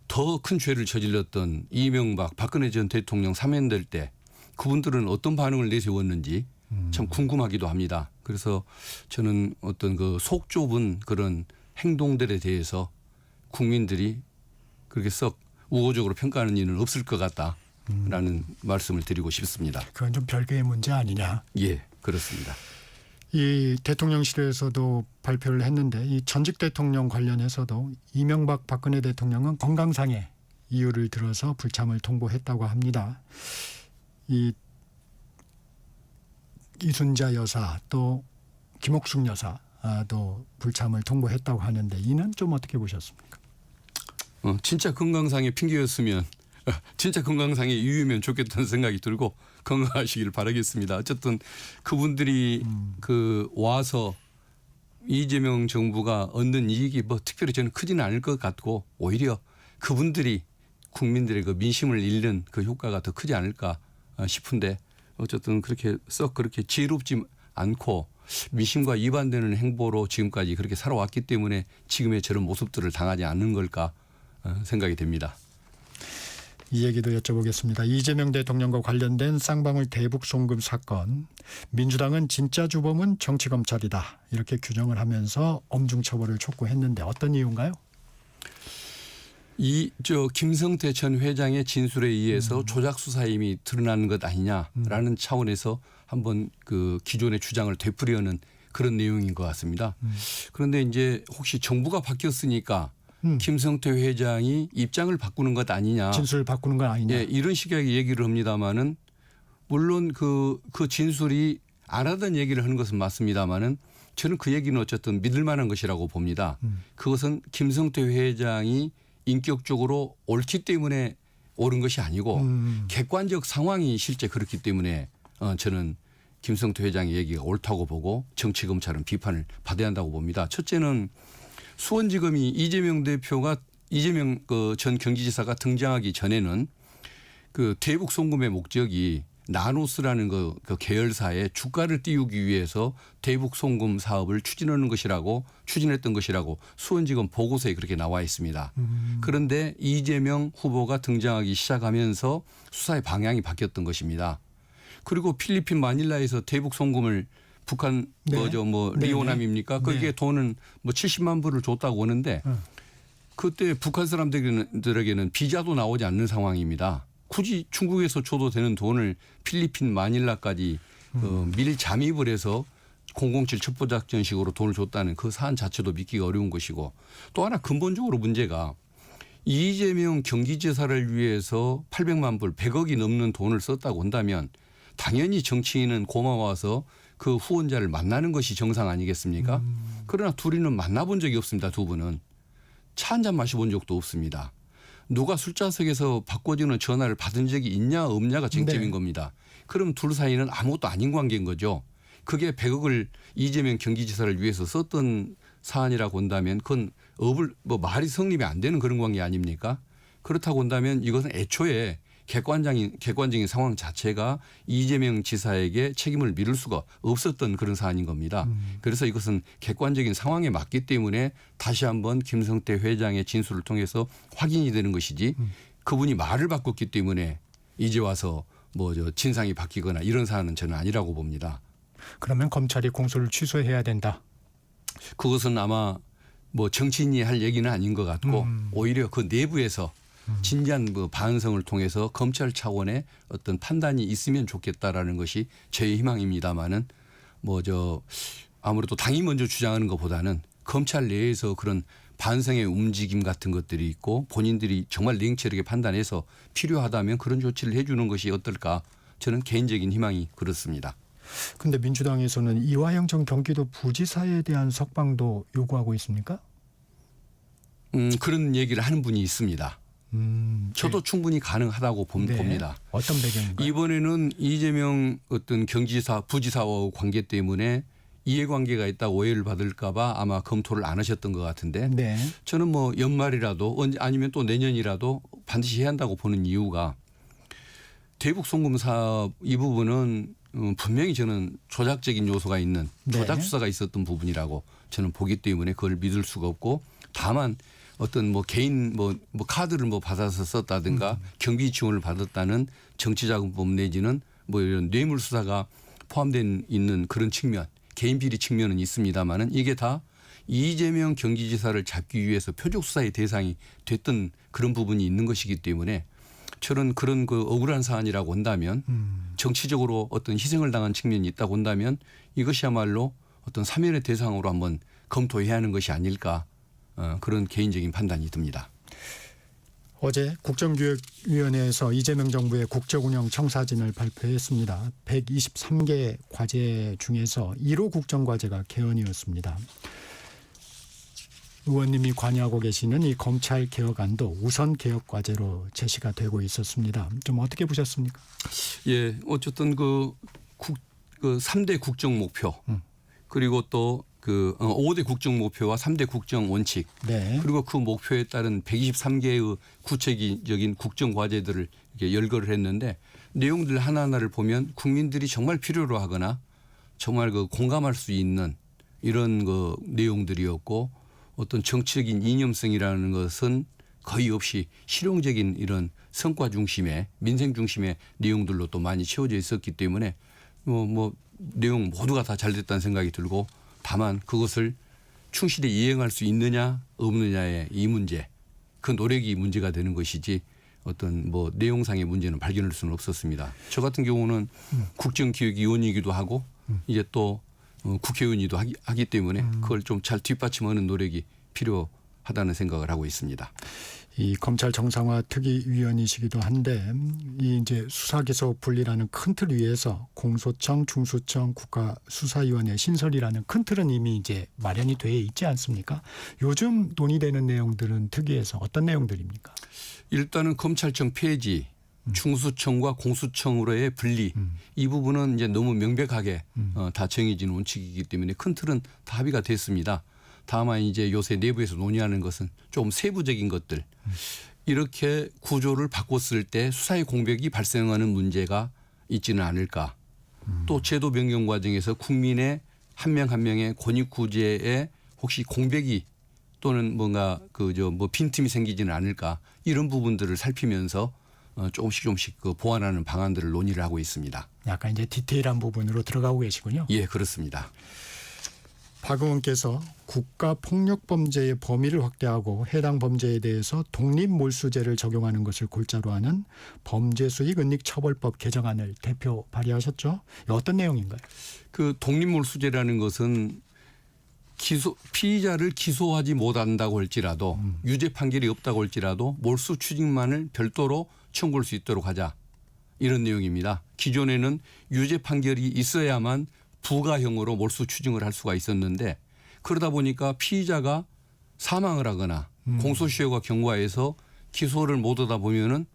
더 큰 죄를 저질렀던 이명박 박근혜 전 대통령 사면될 때 그분들은 어떤 반응을 내세웠는지 참 궁금하기도 합니다. 그래서 저는 어떤 그 속 좁은 그런 행동들에 대해서 국민들이 그렇게 썩 우호적으로 평가하는 일은 없을 것 같다라는 말씀을 드리고 싶습니다. 그건 좀 별개의 문제 아니냐? 예, 그렇습니다. 이 대통령실에서도 발표를 했는데 이 전직 대통령 관련해서도 이명박 박근혜 대통령은 건강상의 이유를 들어서 불참을 통보했다고 합니다. 이 이순자 여사 또 김옥숙 여사도 불참을 통보했다고 하는데 이는 좀 어떻게 보셨습니까? 진짜 건강상의 핑계였으면 진짜 건강상의 이유면 좋겠다는 생각이 들고 건강하시기를 바라겠습니다. 어쨌든 그분들이 와서 이재명 정부가 얻는 이익이 뭐 특별히 저는 크지는 않을 것 같고 오히려 그분들이 국민들의 그 민심을 잃는 그 효과가 더 크지 않을까 싶은데 어쨌든 그렇게 지혜롭지 않고 민심과 위반되는 행보로 지금까지 그렇게 살아왔기 때문에 지금의 저런 모습들을 당하지 않는 걸까 생각이 됩니다. 이 얘기도 여쭤보겠습니다. 이재명 대통령과 관련된 쌍방울 대북 송금 사건. 민주당은 진짜 주범은 정치검찰이다. 이렇게 규정을 하면서 엄중 처벌을 촉구했는데 어떤 이유인가요? 김성태 전 회장의 진술에 의해서 조작 수사임이 드러나는 것 아니냐라는 차원에서 한번 그 기존의 주장을 되풀이하는 그런 내용인 것 같습니다. 그런데 이제 혹시 정부가 바뀌었으니까 김성태 회장이 입장을 바꾸는 것 아니냐. 진술을 바꾸는 건 아니냐. 예, 이런 식의 얘기를 합니다마는 물론 그 진술이 안 하던 얘기를 하는 것은 맞습니다마는 저는 그 얘기는 어쨌든 믿을 만한 것이라고 봅니다. 그것은 김성태 회장이 인격적으로 옳기 때문에 옳은 것이 아니고 객관적 상황이 실제 그렇기 때문에 저는 김성태 회장의 얘기가 옳다고 보고 정치검찰은 비판을 받아야 한다고 봅니다. 첫째는 수원지검이 이재명 대표가 이재명 그 전 경기지사가 등장하기 전에는 그 대북 송금의 목적이 나노스라는 그 계열사의 주가를 띄우기 위해서 대북 송금 사업을 추진했던 것이라고 수원지검 보고서에 그렇게 나와 있습니다. 그런데 이재명 후보가 등장하기 시작하면서 수사의 방향이 바뀌었던 것입니다. 그리고 필리핀 마닐라에서 대북 송금을 북한 리오남입니까? 거기에 돈은 뭐 70만 불을 줬다고 하는데 그때 북한 사람들에게는 비자도 나오지 않는 상황입니다. 굳이 중국에서 줘도 되는 돈을 필리핀 마닐라까지 밀 잠입을 해서 007 첩보작전식으로 돈을 줬다는 그 사안 자체도 믿기가 어려운 것이고 또 하나 근본적으로 문제가 이재명 경기지사를 위해서 800만 불 100억이 넘는 돈을 썼다고 한다면 당연히 정치인은 고마워서 그 후원자를 만나는 것이 정상 아니겠습니까? 그러나 둘이는 만나본 적이 없습니다. 두 분은. 차 한 잔 마셔본 적도 없습니다. 누가 술자석에서 바꿔주는 전화를 받은 적이 있냐 없냐가 쟁점인 겁니다. 그럼 둘 사이는 아무것도 아닌 관계인 거죠. 그게 100억을 이재명 경기지사를 위해서 썼던 사안이라고 한다면 그건 말이 성립이 안 되는 그런 관계 아닙니까? 그렇다고 한다면 이것은 애초에 객관적인 상황 자체가 이재명 지사에게 책임을 미룰 수가 없었던 그런 사안인 겁니다. 그래서 이것은 객관적인 상황에 맞기 때문에 다시 한번 김성태 회장의 진술을 통해서 확인이 되는 것이지 그분이 말을 바꿨기 때문에 이제 와서 진상이 바뀌거나 이런 사안은 저는 아니라고 봅니다. 그러면 검찰이 공소를 취소해야 된다. 그것은 아마 정치인이 할 얘기는 아닌 것 같고 오히려 그 내부에서 진지한 반성을 통해서 검찰 차원의 어떤 판단이 있으면 좋겠다라는 것이 제 희망입니다마는 아무래도 당이 먼저 주장하는 것보다는 검찰 내에서 그런 반성의 움직임 같은 것들이 있고 본인들이 정말 냉철하게 판단해서 필요하다면 그런 조치를 해주는 것이 어떨까 저는 개인적인 희망이 그렇습니다. 그런데 민주당에서는 이화영 전 경기도 부지사에 대한 석방도 요구하고 있습니까? 그런 얘기를 하는 분이 있습니다. 저도 충분히 가능하다고 봅니다. 어떤 배경인가요? 이번에는 이재명 어떤 경기지사 부지사와 관계 때문에 이해관계가 있다고 오해를 받을까 봐 아마 검토를 안 하셨던 것 같은데 저는 연말이라도 아니면 또 내년이라도 반드시 해야 한다고 보는 이유가 대북 송금 사업 이 부분은 분명히 저는 조작적인 요소가 있는 조작 수사가 있었던 부분이라고 저는 보기 때문에 그걸 믿을 수가 없고 다만 어떤 개인 카드를 받아서 썼다든가 경비 지원을 받았다는 정치자금법 내지는 이런 뇌물 수사가 포함된 있는 그런 측면, 개인 비리 측면은 있습니다만은 이게 다 이재명 경기지사를 잡기 위해서 표적 수사의 대상이 됐던 그런 부분이 있는 것이기 때문에 저는 그런 억울한 사안이라고 한다면 정치적으로 어떤 희생을 당한 측면이 있다고 한다면 이것이야말로 어떤 사면의 대상으로 한번 검토해야 하는 것이 아닐까. 그런 개인적인 판단이 듭니다. 어제 국정기획위원회에서 이재명 정부의 국정운영 청사진을 발표했습니다. 123개 과제 중에서 1호 국정과제가 개헌이었습니다. 의원님이 관여하고 계시는 이 검찰 개혁안도 우선 개혁 과제로 제시가 되고 있었습니다. 좀 어떻게 보셨습니까? 예, 어쨌든 3대 국정 목표 그리고 또 5대 국정 목표와 3대 국정 원칙 그리고 그 목표에 따른 123개의 구체적인 국정 과제들을 이렇게 열거를 했는데 내용들 하나하나를 보면 국민들이 정말 필요로 하거나 정말 공감할 수 있는 이런 내용들이었고 어떤 정치적인 이념성이라는 것은 거의 없이 실용적인 이런 성과 중심의 민생 중심의 내용들로 또 많이 채워져 있었기 때문에 내용 모두가 다 잘 됐다는 생각이 들고 다만 그것을 충실히 이행할 수 있느냐 없느냐의 이 문제 그 노력이 문제가 되는 것이지 어떤 내용상의 문제는 발견할 수는 없었습니다. 저 같은 경우는 국정기획위원이기도 하고 이제 또 국회의원이기도 하기 때문에 그걸 좀 잘 뒷받침하는 노력이 필요하다는 생각을 하고 있습니다. 이 검찰 정상화 특위위원이시기도 한데 이 이제 수사기소 분리라는 큰 틀 위에서 공소청, 중수청, 국가수사위원회 신설이라는 큰 틀은 이미 이제 마련이 돼 있지 않습니까? 요즘 논의되는 내용들은 특위에서 어떤 내용들입니까? 일단은 검찰청 폐지, 중수청과 공수청으로의 분리 이 부분은 이제 너무 명백하게 다 정해진 원칙이기 때문에 큰 틀은 다 합의가 됐습니다. 다만 이제 요새 내부에서 논의하는 것은 좀 세부적인 것들. 이렇게 구조를 바꿨을 때 수사의 공백이 발생하는 문제가 있지는 않을까. 또 제도 변경 과정에서 국민의 한 명 한 명의 권익 구제에 혹시 공백이 또는 뭔가 뭐 빈틈이 생기지는 않을까. 이런 부분들을 살피면서 조금씩 그 보완하는 방안들을 논의를 하고 있습니다. 약간 이제 디테일한 부분으로 들어가고 계시군요. 예, 그렇습니다. 박 의원께서 국가폭력범죄의 범위를 확대하고 해당 범죄에 대해서 독립몰수죄를 적용하는 것을 골자로 하는 범죄수익은닉처벌법 개정안을 대표 발의하셨죠. 어떤 내용인가요? 그 독립몰수죄라는 것은 피의자를 기소하지 못한다고 할지라도 유죄 판결이 없다고 할지라도 몰수 추징만을 별도로 청구할 수 있도록 하자. 이런 내용입니다. 기존에는 유죄 판결이 있어야만 부가형으로 몰수 추징을 할 수가 있었는데 그러다 보니까 피의자가 사망을 하거나 공소시효가 경과해서 기소를 못 하다 보면은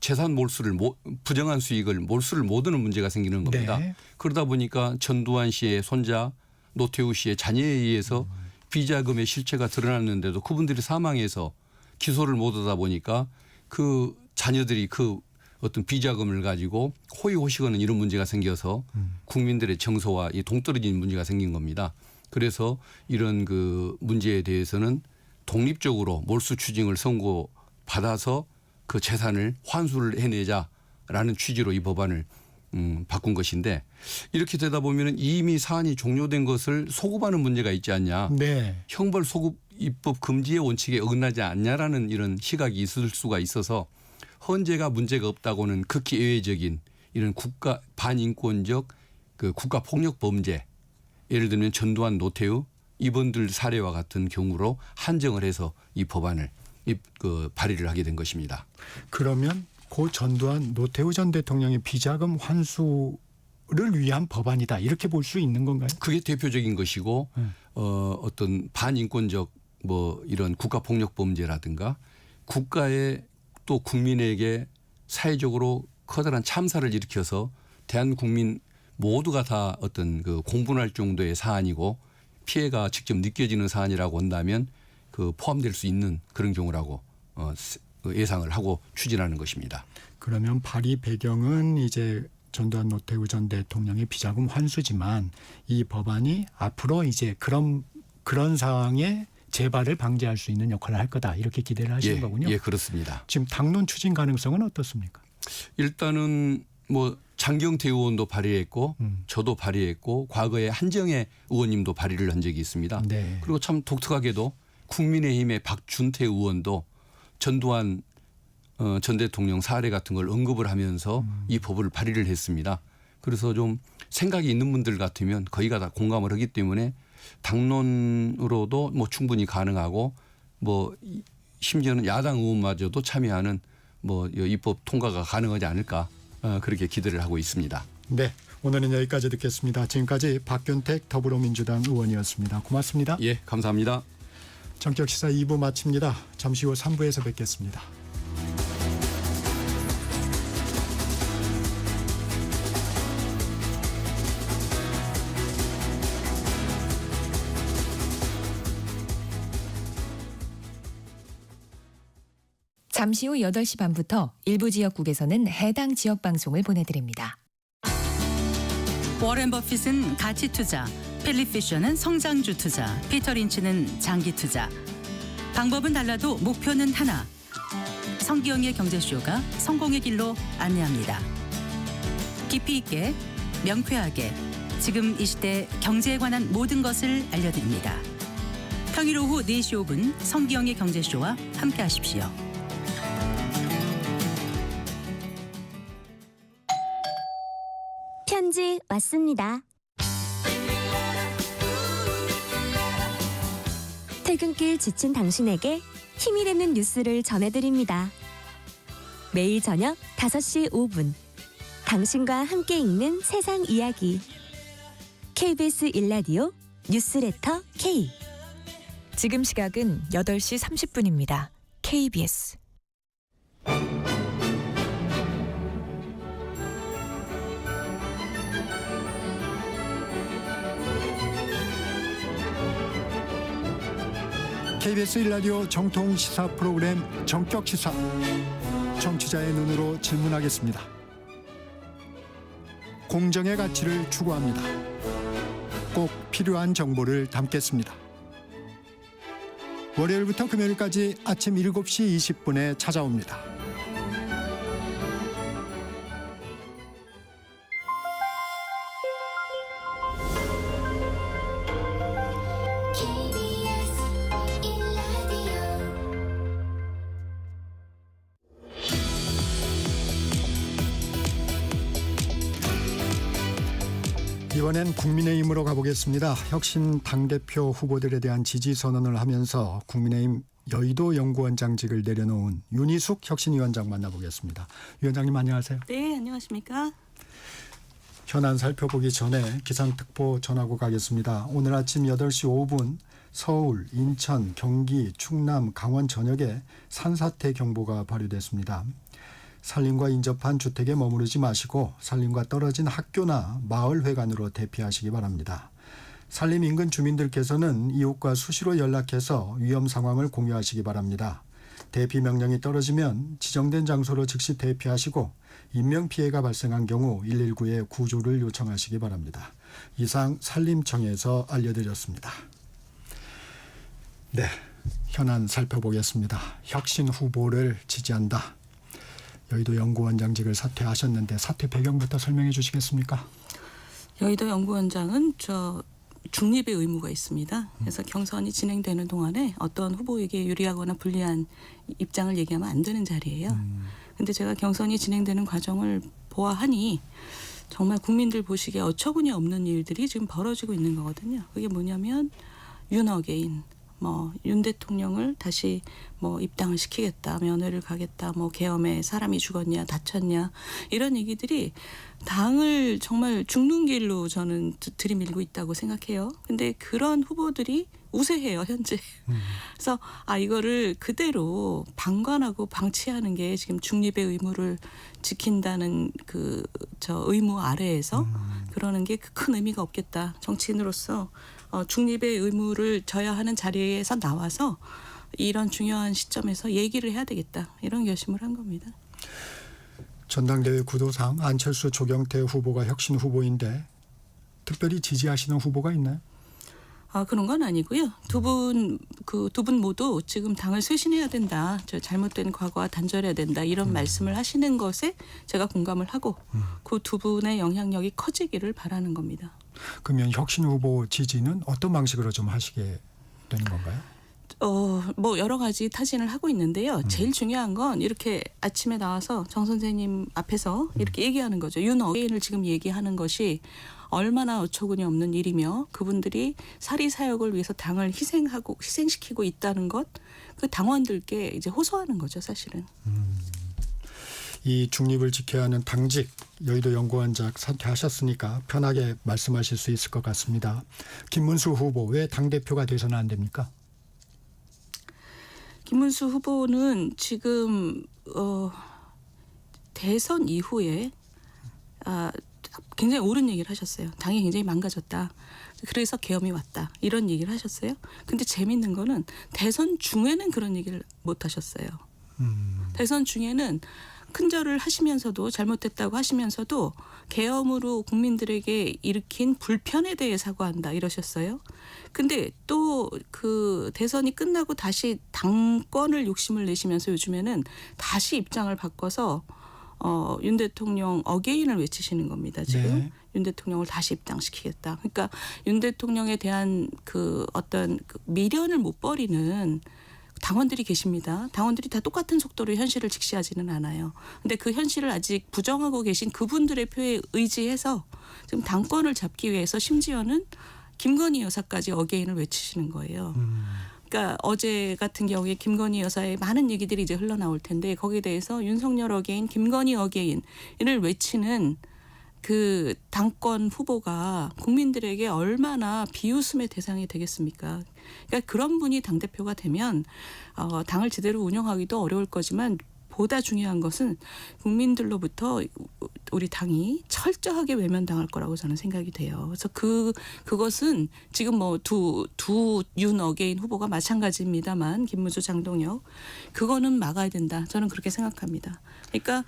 재산 몰수를 부정한 수익을 몰수를 못 하는 문제가 생기는 겁니다. 네. 그러다 보니까 전두환 씨의 손자 노태우 씨의 자녀에 의해서 비자금의 실체가 드러났는데도 그분들이 사망해서 기소를 못 하다 보니까 그 자녀들이 그 어떤 비자금을 가지고 호의호식하는 이런 문제가 생겨서 국민들의 정서와 이 동떨어진 문제가 생긴 겁니다. 그래서 이런 그 문제에 대해서는 독립적으로 몰수 추징을 선고받아서 그 재산을 환수를 해내자라는 취지로 이 법안을 바꾼 것인데 이렇게 되다 보면 이미 사안이 종료된 것을 소급하는 문제가 있지 않냐. 네. 형벌 소급 입법 금지의 원칙에 어긋나지 않냐라는 이런 시각이 있을 수가 있어서 헌재가 문제가 없다고는 극히 예외적인 이런 국가 반인권적 그 국가 폭력 범죄 예를 들면 전두환 노태우 이분들 사례와 같은 경우로 한정을 해서 이 법안을 발의를 하게 된 것입니다. 그러면 고 전두환 노태우 전 대통령의 비자금 환수를 위한 법안이다. 이렇게 볼 수 있는 건가요? 그게 대표적인 것이고 어떤 반인권적 뭐 이런 국가 폭력 범죄라든가 국가의 또 국민에게 사회적으로 커다란 참사를 일으켜서 대한국민 모두가 다 어떤 그 공분할 정도의 사안이고 피해가 직접 느껴지는 사안이라고 한다면 그 포함될 수 있는 그런 경우라고 예상을 하고 추진하는 것입니다. 그러면 발의 배경은 이제 전두환 노태우 전 대통령의 비자금 환수지만 이 법안이 앞으로 이제 그런 상황에 재발을 방지할 수 있는 역할을 할 거다. 이렇게 기대를 하시는 거군요. 예, 그렇습니다. 지금 당론 추진 가능성은 어떻습니까? 일단은 뭐 장경태 의원도 발의했고 저도 발의했고 과거에 한정혜 의원님도 발의를 한 적이 있습니다. 네. 그리고 참 독특하게도 국민의힘의 박준태 의원도 전두환 전 대통령 사례 같은 걸 언급을 하면서 이 법을 발의를 했습니다. 그래서 좀 생각이 있는 분들 같으면 거의가 다 공감을 하기 때문에 당론으로도 뭐 충분히 가능하고 뭐 심지어는 야당 의원마저도 참여하는 뭐 입법 통과가 가능하지 않을까 그렇게 기대를 하고 있습니다. 네, 오늘은 여기까지 듣겠습니다. 지금까지 박균택 더불어민주당 의원이었습니다. 고맙습니다. 예, 감사합니다. 전격시사 2부 마칩니다. 잠시 후 3부에서 뵙겠습니다. 잠시 후 8시 반부터 일부 지역국에서는 해당 지역 방송을 보내드립니다. 워렌 버핏은 가치 투자, 필립 피셔는 성장주 투자, 피터 린치는 장기 투자. 방법은 달라도 목표는 하나. 성기영의 경제쇼가 성공의 길로 안내합니다. 깊이 있게, 명쾌하게, 지금 이 시대 경제에 관한 모든 것을 알려드립니다. 평일 오후 4시 5분 성기영의 경제쇼와 함께하십시오. 편지 왔습니다. 퇴근길 지친 당신에게 힘이 되는 뉴스를 전해드립니다. 매일 저녁 5시 5분 당신과 함께 읽는 세상 이야기 KBS 1라디오 뉴스레터 K. 지금 시각은 8시 30분입니다. KBS KBS 1라디오 정통 시사 프로그램 정격 시사. 정치자의 눈으로 질문하겠습니다. 공정의 가치를 추구합니다. 꼭 필요한 정보를 담겠습니다. 월요일부터 금요일까지 아침 7시 20분에 찾아옵니다. 이번엔 국민의힘으로 가보겠습니다. 혁신 당대표 후보들에 대한 지지 선언을 하면서 국민의힘 여의도 연구원장직을 내려놓은 윤희숙 혁신위원장 만나보겠습니다. 위원장님 안녕하세요. 네, 안녕하십니까. 현안 살펴보기 전에 기상특보 전하고 가겠습니다. 오늘 아침 8시 5분 서울, 인천, 경기, 충남, 강원 전역에 산사태 경보가 발효됐습니다. 산림과 인접한 주택에 머무르지 마시고 산림과 떨어진 학교나 마을회관으로 대피하시기 바랍니다. 산림 인근 주민들께서는 이웃과 수시로 연락해서 위험 상황을 공유하시기 바랍니다. 대피 명령이 떨어지면 지정된 장소로 즉시 대피하시고 인명피해가 발생한 경우 119에 구조를 요청하시기 바랍니다. 이상 산림청에서 알려드렸습니다. 네, 현안 살펴보겠습니다. 혁신 후보를 지지한다. 여의도 연구원장직을 사퇴하셨는데 사퇴 배경부터 설명해 주시겠습니까? 여의도 연구원장은 중립의 의무가 있습니다. 그래서 경선이 진행되는 동안에 어떤 후보에게 유리하거나 불리한 입장을 얘기하면 안 되는 자리예요. 근데 제가 경선이 진행되는 과정을 보아하니 정말 국민들 보시기에 어처구니 없는 일들이 지금 벌어지고 있는 거거든요. 그게 뭐냐면 윤어게인, 윤 대통령을 다시 입당을 시키겠다, 면회를 가겠다, 계엄에 사람이 죽었냐, 다쳤냐 이런 얘기들이 당을 정말 죽는 길로 저는 들이밀고 있다고 생각해요. 근데 그런 후보들이 우세해요 현재. 그래서 이거를 그대로 방관하고 방치하는 게 지금 중립의 의무를 지킨다는 의무 아래에서 그러는 게 큰 의미가 없겠다. 정치인으로서 중립의 의무를 져야 하는 자리에서 나와서 이런 중요한 시점에서 얘기를 해야 되겠다. 이런 결심을 한 겁니다. 전당대회 구도상 안철수 조경태 후보가 혁신 후보인데 특별히 지지하시는 후보가 있나요? 그런 건 아니고요. 두 분 모두 지금 당을 쇄신해야 된다. 잘못된 과거와 단절해야 된다. 이런 말씀을 하시는 것에 제가 공감을 하고 그 두 분의 영향력이 커지기를 바라는 겁니다. 그러면 혁신 후보 지지는 어떤 방식으로 좀 하시게 되는 건가요? 여러 가지 타진을 하고 있는데요. 제일 중요한 건 이렇게 아침에 나와서 정 선생님 앞에서 이렇게 얘기하는 거죠. 윤어게인을 지금 얘기하는 것이 얼마나 어처구니 없는 일이며 그분들이 사리사욕을 위해서 당을 희생시키고 있다는 것, 그 당원들께 이제 호소하는 거죠, 사실은. 이 중립을 지켜야 하는 당직 여의도 연구원장 사퇴하셨으니까 편하게 말씀하실 수 있을 것 같습니다. 김문수 후보 왜 당대표가 돼서는 안 됩니까? 김문수 후보는 지금 대선 이후에 굉장히 옳은 얘기를 하셨어요. 당이 굉장히 망가졌다. 그래서 계엄이 왔다. 이런 얘기를 하셨어요. 근데 재밌는 거는 대선 중에는 그런 얘기를 못 하셨어요. 대선 중에는 큰절을 하시면서도 잘못됐다고 하시면서도 계엄으로 국민들에게 일으킨 불편에 대해 사과한다 이러셨어요. 근데 또 그 대선이 끝나고 다시 당권을 욕심을 내시면서 요즘에는 다시 입장을 바꿔서 윤 대통령 어게인을 외치시는 겁니다. 지금 네. 윤 대통령을 다시 입당시키겠다. 그러니까 윤 대통령에 대한 어떤 미련을 못 버리는 당원들이 계십니다. 당원들이 다 똑같은 속도로 현실을 직시하지는 않아요. 근데 그 현실을 아직 부정하고 계신 그분들의 표에 의지해서 지금 당권을 잡기 위해서 심지어는 김건희 여사까지 어게인을 외치시는 거예요. 그러니까 어제 같은 경우에 김건희 여사의 많은 얘기들이 이제 흘러나올 텐데 거기에 대해서 윤석열 어게인, 김건희 어게인을 외치는 그 당권 후보가 국민들에게 얼마나 비웃음의 대상이 되겠습니까? 그러니까 그런 분이 당대표가 되면 당을 제대로 운영하기도 어려울 거지만 보다 중요한 것은 국민들로부터 우리 당이 철저하게 외면당할 거라고 저는 생각이 돼요. 그래서 그것은 지금 뭐 두 윤 어게인 후보가 마찬가지입니다만 김문수 장동혁 그거는 막아야 된다. 저는 그렇게 생각합니다. 그러니까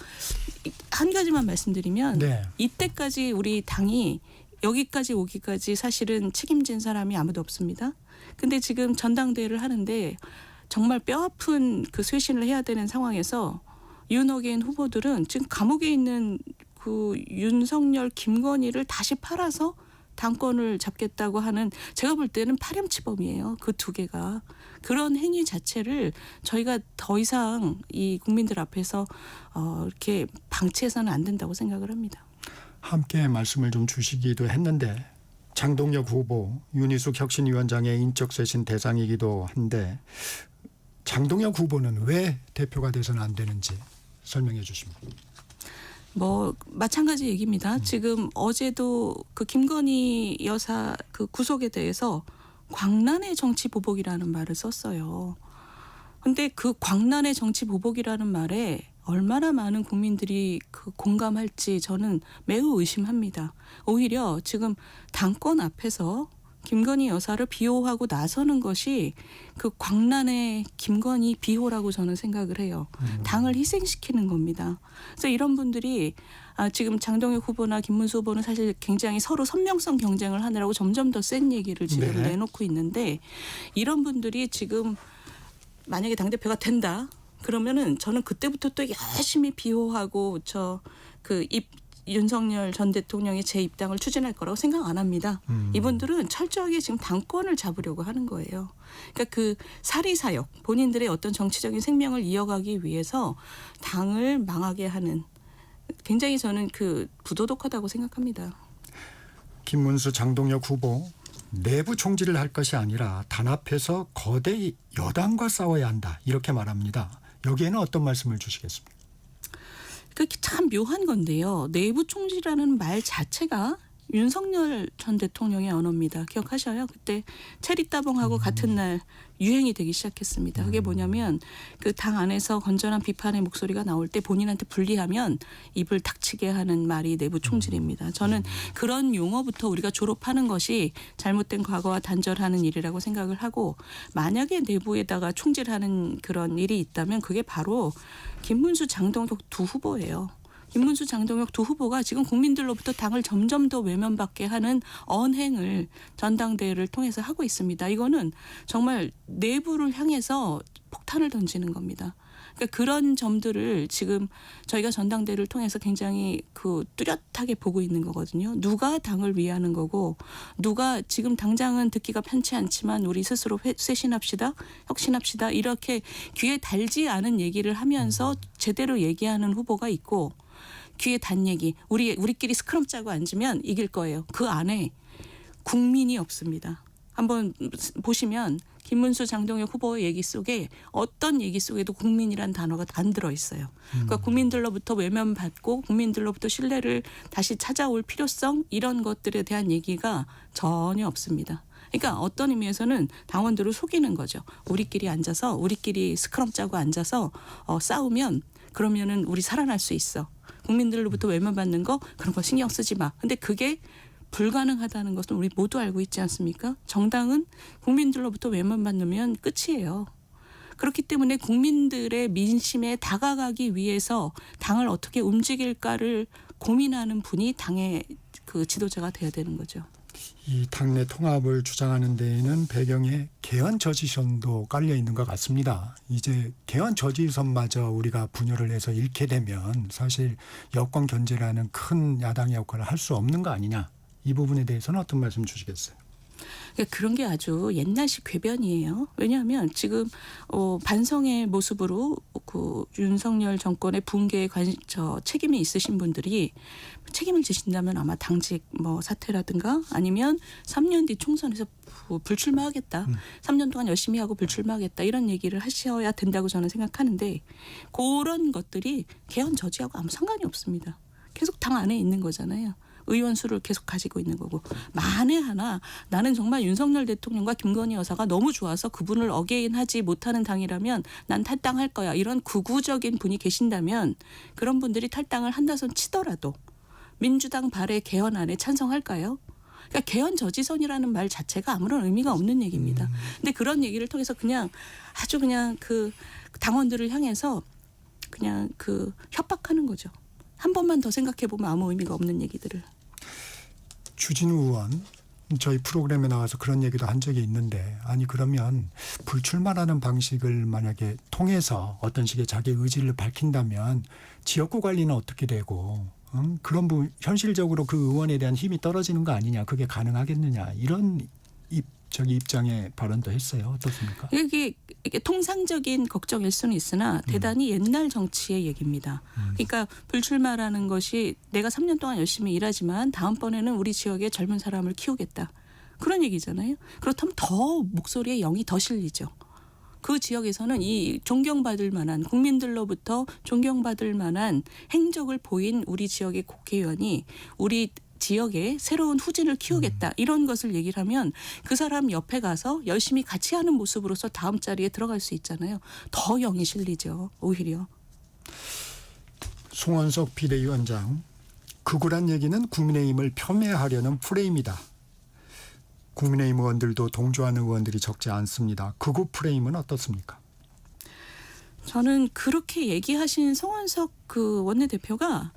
한 가지만 말씀드리면 네. 이때까지 우리 당이 여기까지 오기까지 사실은 책임진 사람이 아무도 없습니다. 근데 지금 전당대회를 하는데 정말 뼈아픈 그 쇄신을 해야 되는 상황에서 윤어게인 후보들은 지금 감옥에 있는 그 윤석열, 김건희를 다시 팔아서 당권을 잡겠다고 하는 제가 볼 때는 파렴치범이에요. 그 두 개가. 그런 행위 자체를 저희가 더 이상 이 국민들 앞에서 이렇게 방치해서는 안 된다고 생각을 합니다. 함께 말씀을 좀 주시기도 했는데 장동혁 후보, 윤희숙 혁신위원장의 인적 쇄신 대상이기도 한데 장동혁 후보는 왜 대표가 돼서는 안 되는지 설명해 주십니다. 뭐 마찬가지 얘기입니다. 지금 어제도 그 김건희 여사 그 구속에 대해서 광란의 정치 보복이라는 말을 썼어요. 근데 그 광란의 정치 보복이라는 말에 얼마나 많은 국민들이 그 공감할지 저는 매우 의심합니다. 오히려 지금 당권 앞에서 김건희 여사를 비호하고 나서는 것이 그 광란의 김건희 비호라고 저는 생각을 해요. 당을 희생시키는 겁니다. 그래서 이런 분들이 지금 장동혁 후보나 김문수 후보는 사실 굉장히 서로 선명성 경쟁을 하느라고 점점 더 센 얘기를 지금 네. 내놓고 있는데 이런 분들이 지금 만약에 당대표가 된다. 그러면은 저는 그때부터 또 열심히 비호하고 윤석열 전 대통령의 재입당을 추진할 거라고 생각 안 합니다. 이분들은 철저하게 지금 당권을 잡으려고 하는 거예요. 그러니까 그 사리사욕, 본인들의 어떤 정치적인 생명을 이어가기 위해서 당을 망하게 하는 굉장히 저는 그 부도덕하다고 생각합니다. 김문수 장동혁 후보 내부 총질을 할 것이 아니라 단합해서 거대 여당과 싸워야 한다 이렇게 말합니다. 여기에는 어떤 말씀을 주시겠습니까? 그게 참 묘한 건데요. 내부 총질이라는 말 자체가 윤석열 전 대통령의 언어입니다. 기억하셔요? 그때 체리 따봉하고 같은 날 유행이 되기 시작했습니다. 그게 뭐냐면 그 당 안에서 건전한 비판의 목소리가 나올 때 본인한테 불리하면 입을 닥치게 하는 말이 내부 총질입니다. 저는 그런 용어부터 우리가 졸업하는 것이 잘못된 과거와 단절하는 일이라고 생각을 하고 만약에 내부에다가 총질하는 그런 일이 있다면 그게 바로 김문수 장동혁 두 후보예요. 김문수 장동혁 두 후보가 지금 국민들로부터 당을 점점 더 외면받게 하는 언행을 전당대회를 통해서 하고 있습니다. 이거는 정말 내부를 향해서 폭탄을 던지는 겁니다. 그러니까 그런 점들을 지금 저희가 전당대회를 통해서 굉장히 그 뚜렷하게 보고 있는 거거든요. 누가 당을 위하는 거고 누가 지금 당장은 듣기가 편치 않지만 우리 스스로 쇄신합시다, 혁신합시다 이렇게 귀에 달지 않은 얘기를 하면서 제대로 얘기하는 후보가 있고 귀에 단 얘기 우리끼리 스크럼 짜고 앉으면 이길 거예요. 그 안에 국민이 없습니다. 한번 보시면 김문수 장동혁 후보의 얘기 속에 어떤 얘기 속에도 국민이란 단어가 안 들어있어요. 그러니까 국민들로부터 외면받고 국민들로부터 신뢰를 다시 찾아올 필요성 이런 것들에 대한 얘기가 전혀 없습니다. 그러니까 어떤 의미에서는 당원들을 속이는 거죠. 우리끼리 앉아서 우리끼리 스크럼 짜고 앉아서 싸우면 그러면은 우리 살아날 수 있어. 국민들로부터 외면받는 거 그런 거 신경 쓰지 마. 근데 그게 불가능하다는 것은 우리 모두 알고 있지 않습니까? 정당은 국민들로부터 외면받으면 끝이에요. 그렇기 때문에 국민들의 민심에 다가가기 위해서 당을 어떻게 움직일까를 고민하는 분이 당의 그 지도자가 돼야 되는 거죠. 이 당내 통합을 주장하는 데에는 배경에 개헌 저지선도 깔려 있는 것 같습니다. 이제 개헌 저지선마저 우리가 분열을 해서 잃게 되면 사실 여권 견제라는 큰 야당의 역할을 할 수 없는 거 아니냐. 이 부분에 대해서는 어떤 말씀 주시겠어요? 그런 게 아주 옛날식 궤변이에요. 왜냐하면 지금 반성의 모습으로 그 윤석열 정권의 붕괴에 책임이 있으신 분들이 책임을 지신다면 아마 당직 사퇴라든가 아니면 3년 뒤 총선에서 불출마하겠다. 3년 동안 열심히 하고 불출마하겠다. 이런 얘기를 하셔야 된다고 저는 생각하는데 그런 것들이 개헌 저지하고 아무 상관이 없습니다. 계속 당 안에 있는 거잖아요. 의원 수를 계속 가지고 있는 거고 만에 하나 나는 정말 윤석열 대통령과 김건희 여사가 너무 좋아서 그분을 어게인하지 못하는 당이라면 난 탈당할 거야. 이런 극우적인 분이 계신다면 그런 분들이 탈당을 한다선 치더라도 민주당 발의 개헌안에 찬성할까요? 그러니까 개헌 저지선이라는 말 자체가 아무런 의미가 없는 얘기입니다. 근데 그런 얘기를 통해서 그냥 아주 그냥 그 당원들을 향해서 그냥 그 협박하는 거죠. 한 번만 더 생각해 보면 아무 의미가 없는 얘기들을. 주진우 의원 저희 프로그램에 나와서 그런 얘기도 한 적이 있는데 아니 그러면 불출마라는 방식을 만약에 통해서 어떤 식의 자기 의지를 밝힌다면 지역구 관리는 어떻게 되고 그런 부분 현실적으로 그 의원에 대한 힘이 떨어지는 거 아니냐 그게 가능하겠느냐 이런 입장의 발언도 했어요. 어떻습니까? 이게 통상적인 걱정일 수는 있으나 대단히 옛날 정치의 얘기입니다. 그러니까 불출마라는 것이 내가 3년 동안 열심히 일하지만 다음번에는 우리 지역의 젊은 사람을 키우겠다. 그런 얘기잖아요. 그렇다면 더 목소리에 영이 더 실리죠. 그 지역에서는 이 존경받을 만한 국민들로부터 존경받을 만한 행적을 보인 우리 지역의 국회의원이 우리 지역에 새로운 후진을 키우겠다 이런 것을 얘기를 하면 그 사람 옆에 가서 열심히 같이 하는 모습으로서 다음 자리에 들어갈 수 있잖아요. 더 영이 실리죠. 오히려. 송원석 비대위원장 극우란 얘기는 국민의힘을 폄훼하려는 프레임이다. 국민의힘 의원들도 동조하는 의원들이 적지 않습니다. 극우 프레임은 어떻습니까? 저는 그렇게 얘기하신 송원석 그 원내대표가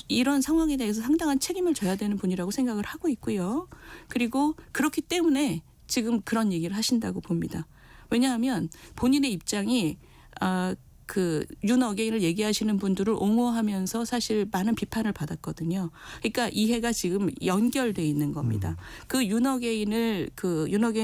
이런 상황에 대해서 상당한 책임을 져야 되는 분이라고 생각을 하고 있고요. 그리고 그렇기 때문에 지금 그런 얘기를 하신다고 봅니다. 왜냐하면 본인의 입장이 그 윤어게인을 얘기하시는 분들을 옹호하면서 사실 많은 비판을 받았거든요. 그러니까 이해가 지금 연결돼 있는 겁니다. 그 윤어게인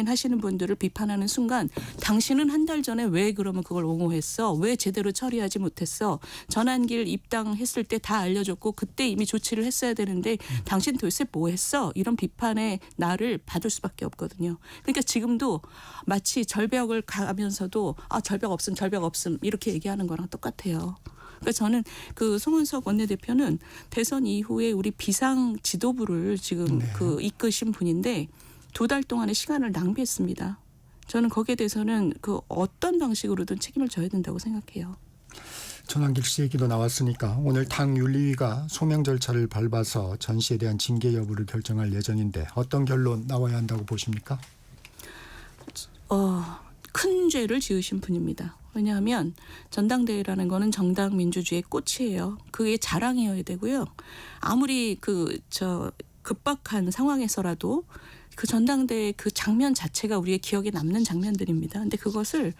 하시는 분들을 비판하는 순간 당신은 한 달 전에 왜 그러면 그걸 옹호했어? 왜 제대로 처리하지 못했어? 전환길 입당했을 때 다 알려줬고 그때 이미 조치를 했어야 되는데 당신 도대체 뭐 했어? 이런 비판의 날을 받을 수밖에 없거든요. 그러니까 지금도 마치 절벽을 가면서도 절벽 없음 이렇게 얘기하는 거랑 똑같아요. 그러니까 저는 그 송원석 원내대표는 대선 이후에 우리 비상 지도부를 지금 그 이끄신 분인데 2달 동안의 시간을 낭비했습니다. 저는 거기에 대해서는 그 어떤 방식으로든 책임을 져야 된다고 생각해요. 전환길 씨 얘기도 나왔으니까 오늘 당 윤리위가 소명 절차를 밟아서 전 씨에 대한 징계 여부를 결정할 예정인데 어떤 결론 나와야 한다고 보십니까? 큰 죄를 지으신 분입니다. 왜냐하면 전당대회라는 거는 정당 민주주의의 꽃이에요. 그게 자랑이어야 되고요. 아무리 급박한 상황에서라도 그 전당대회 그 장면 자체가 우리의 기억에 남는 장면들입니다. 근데 그것을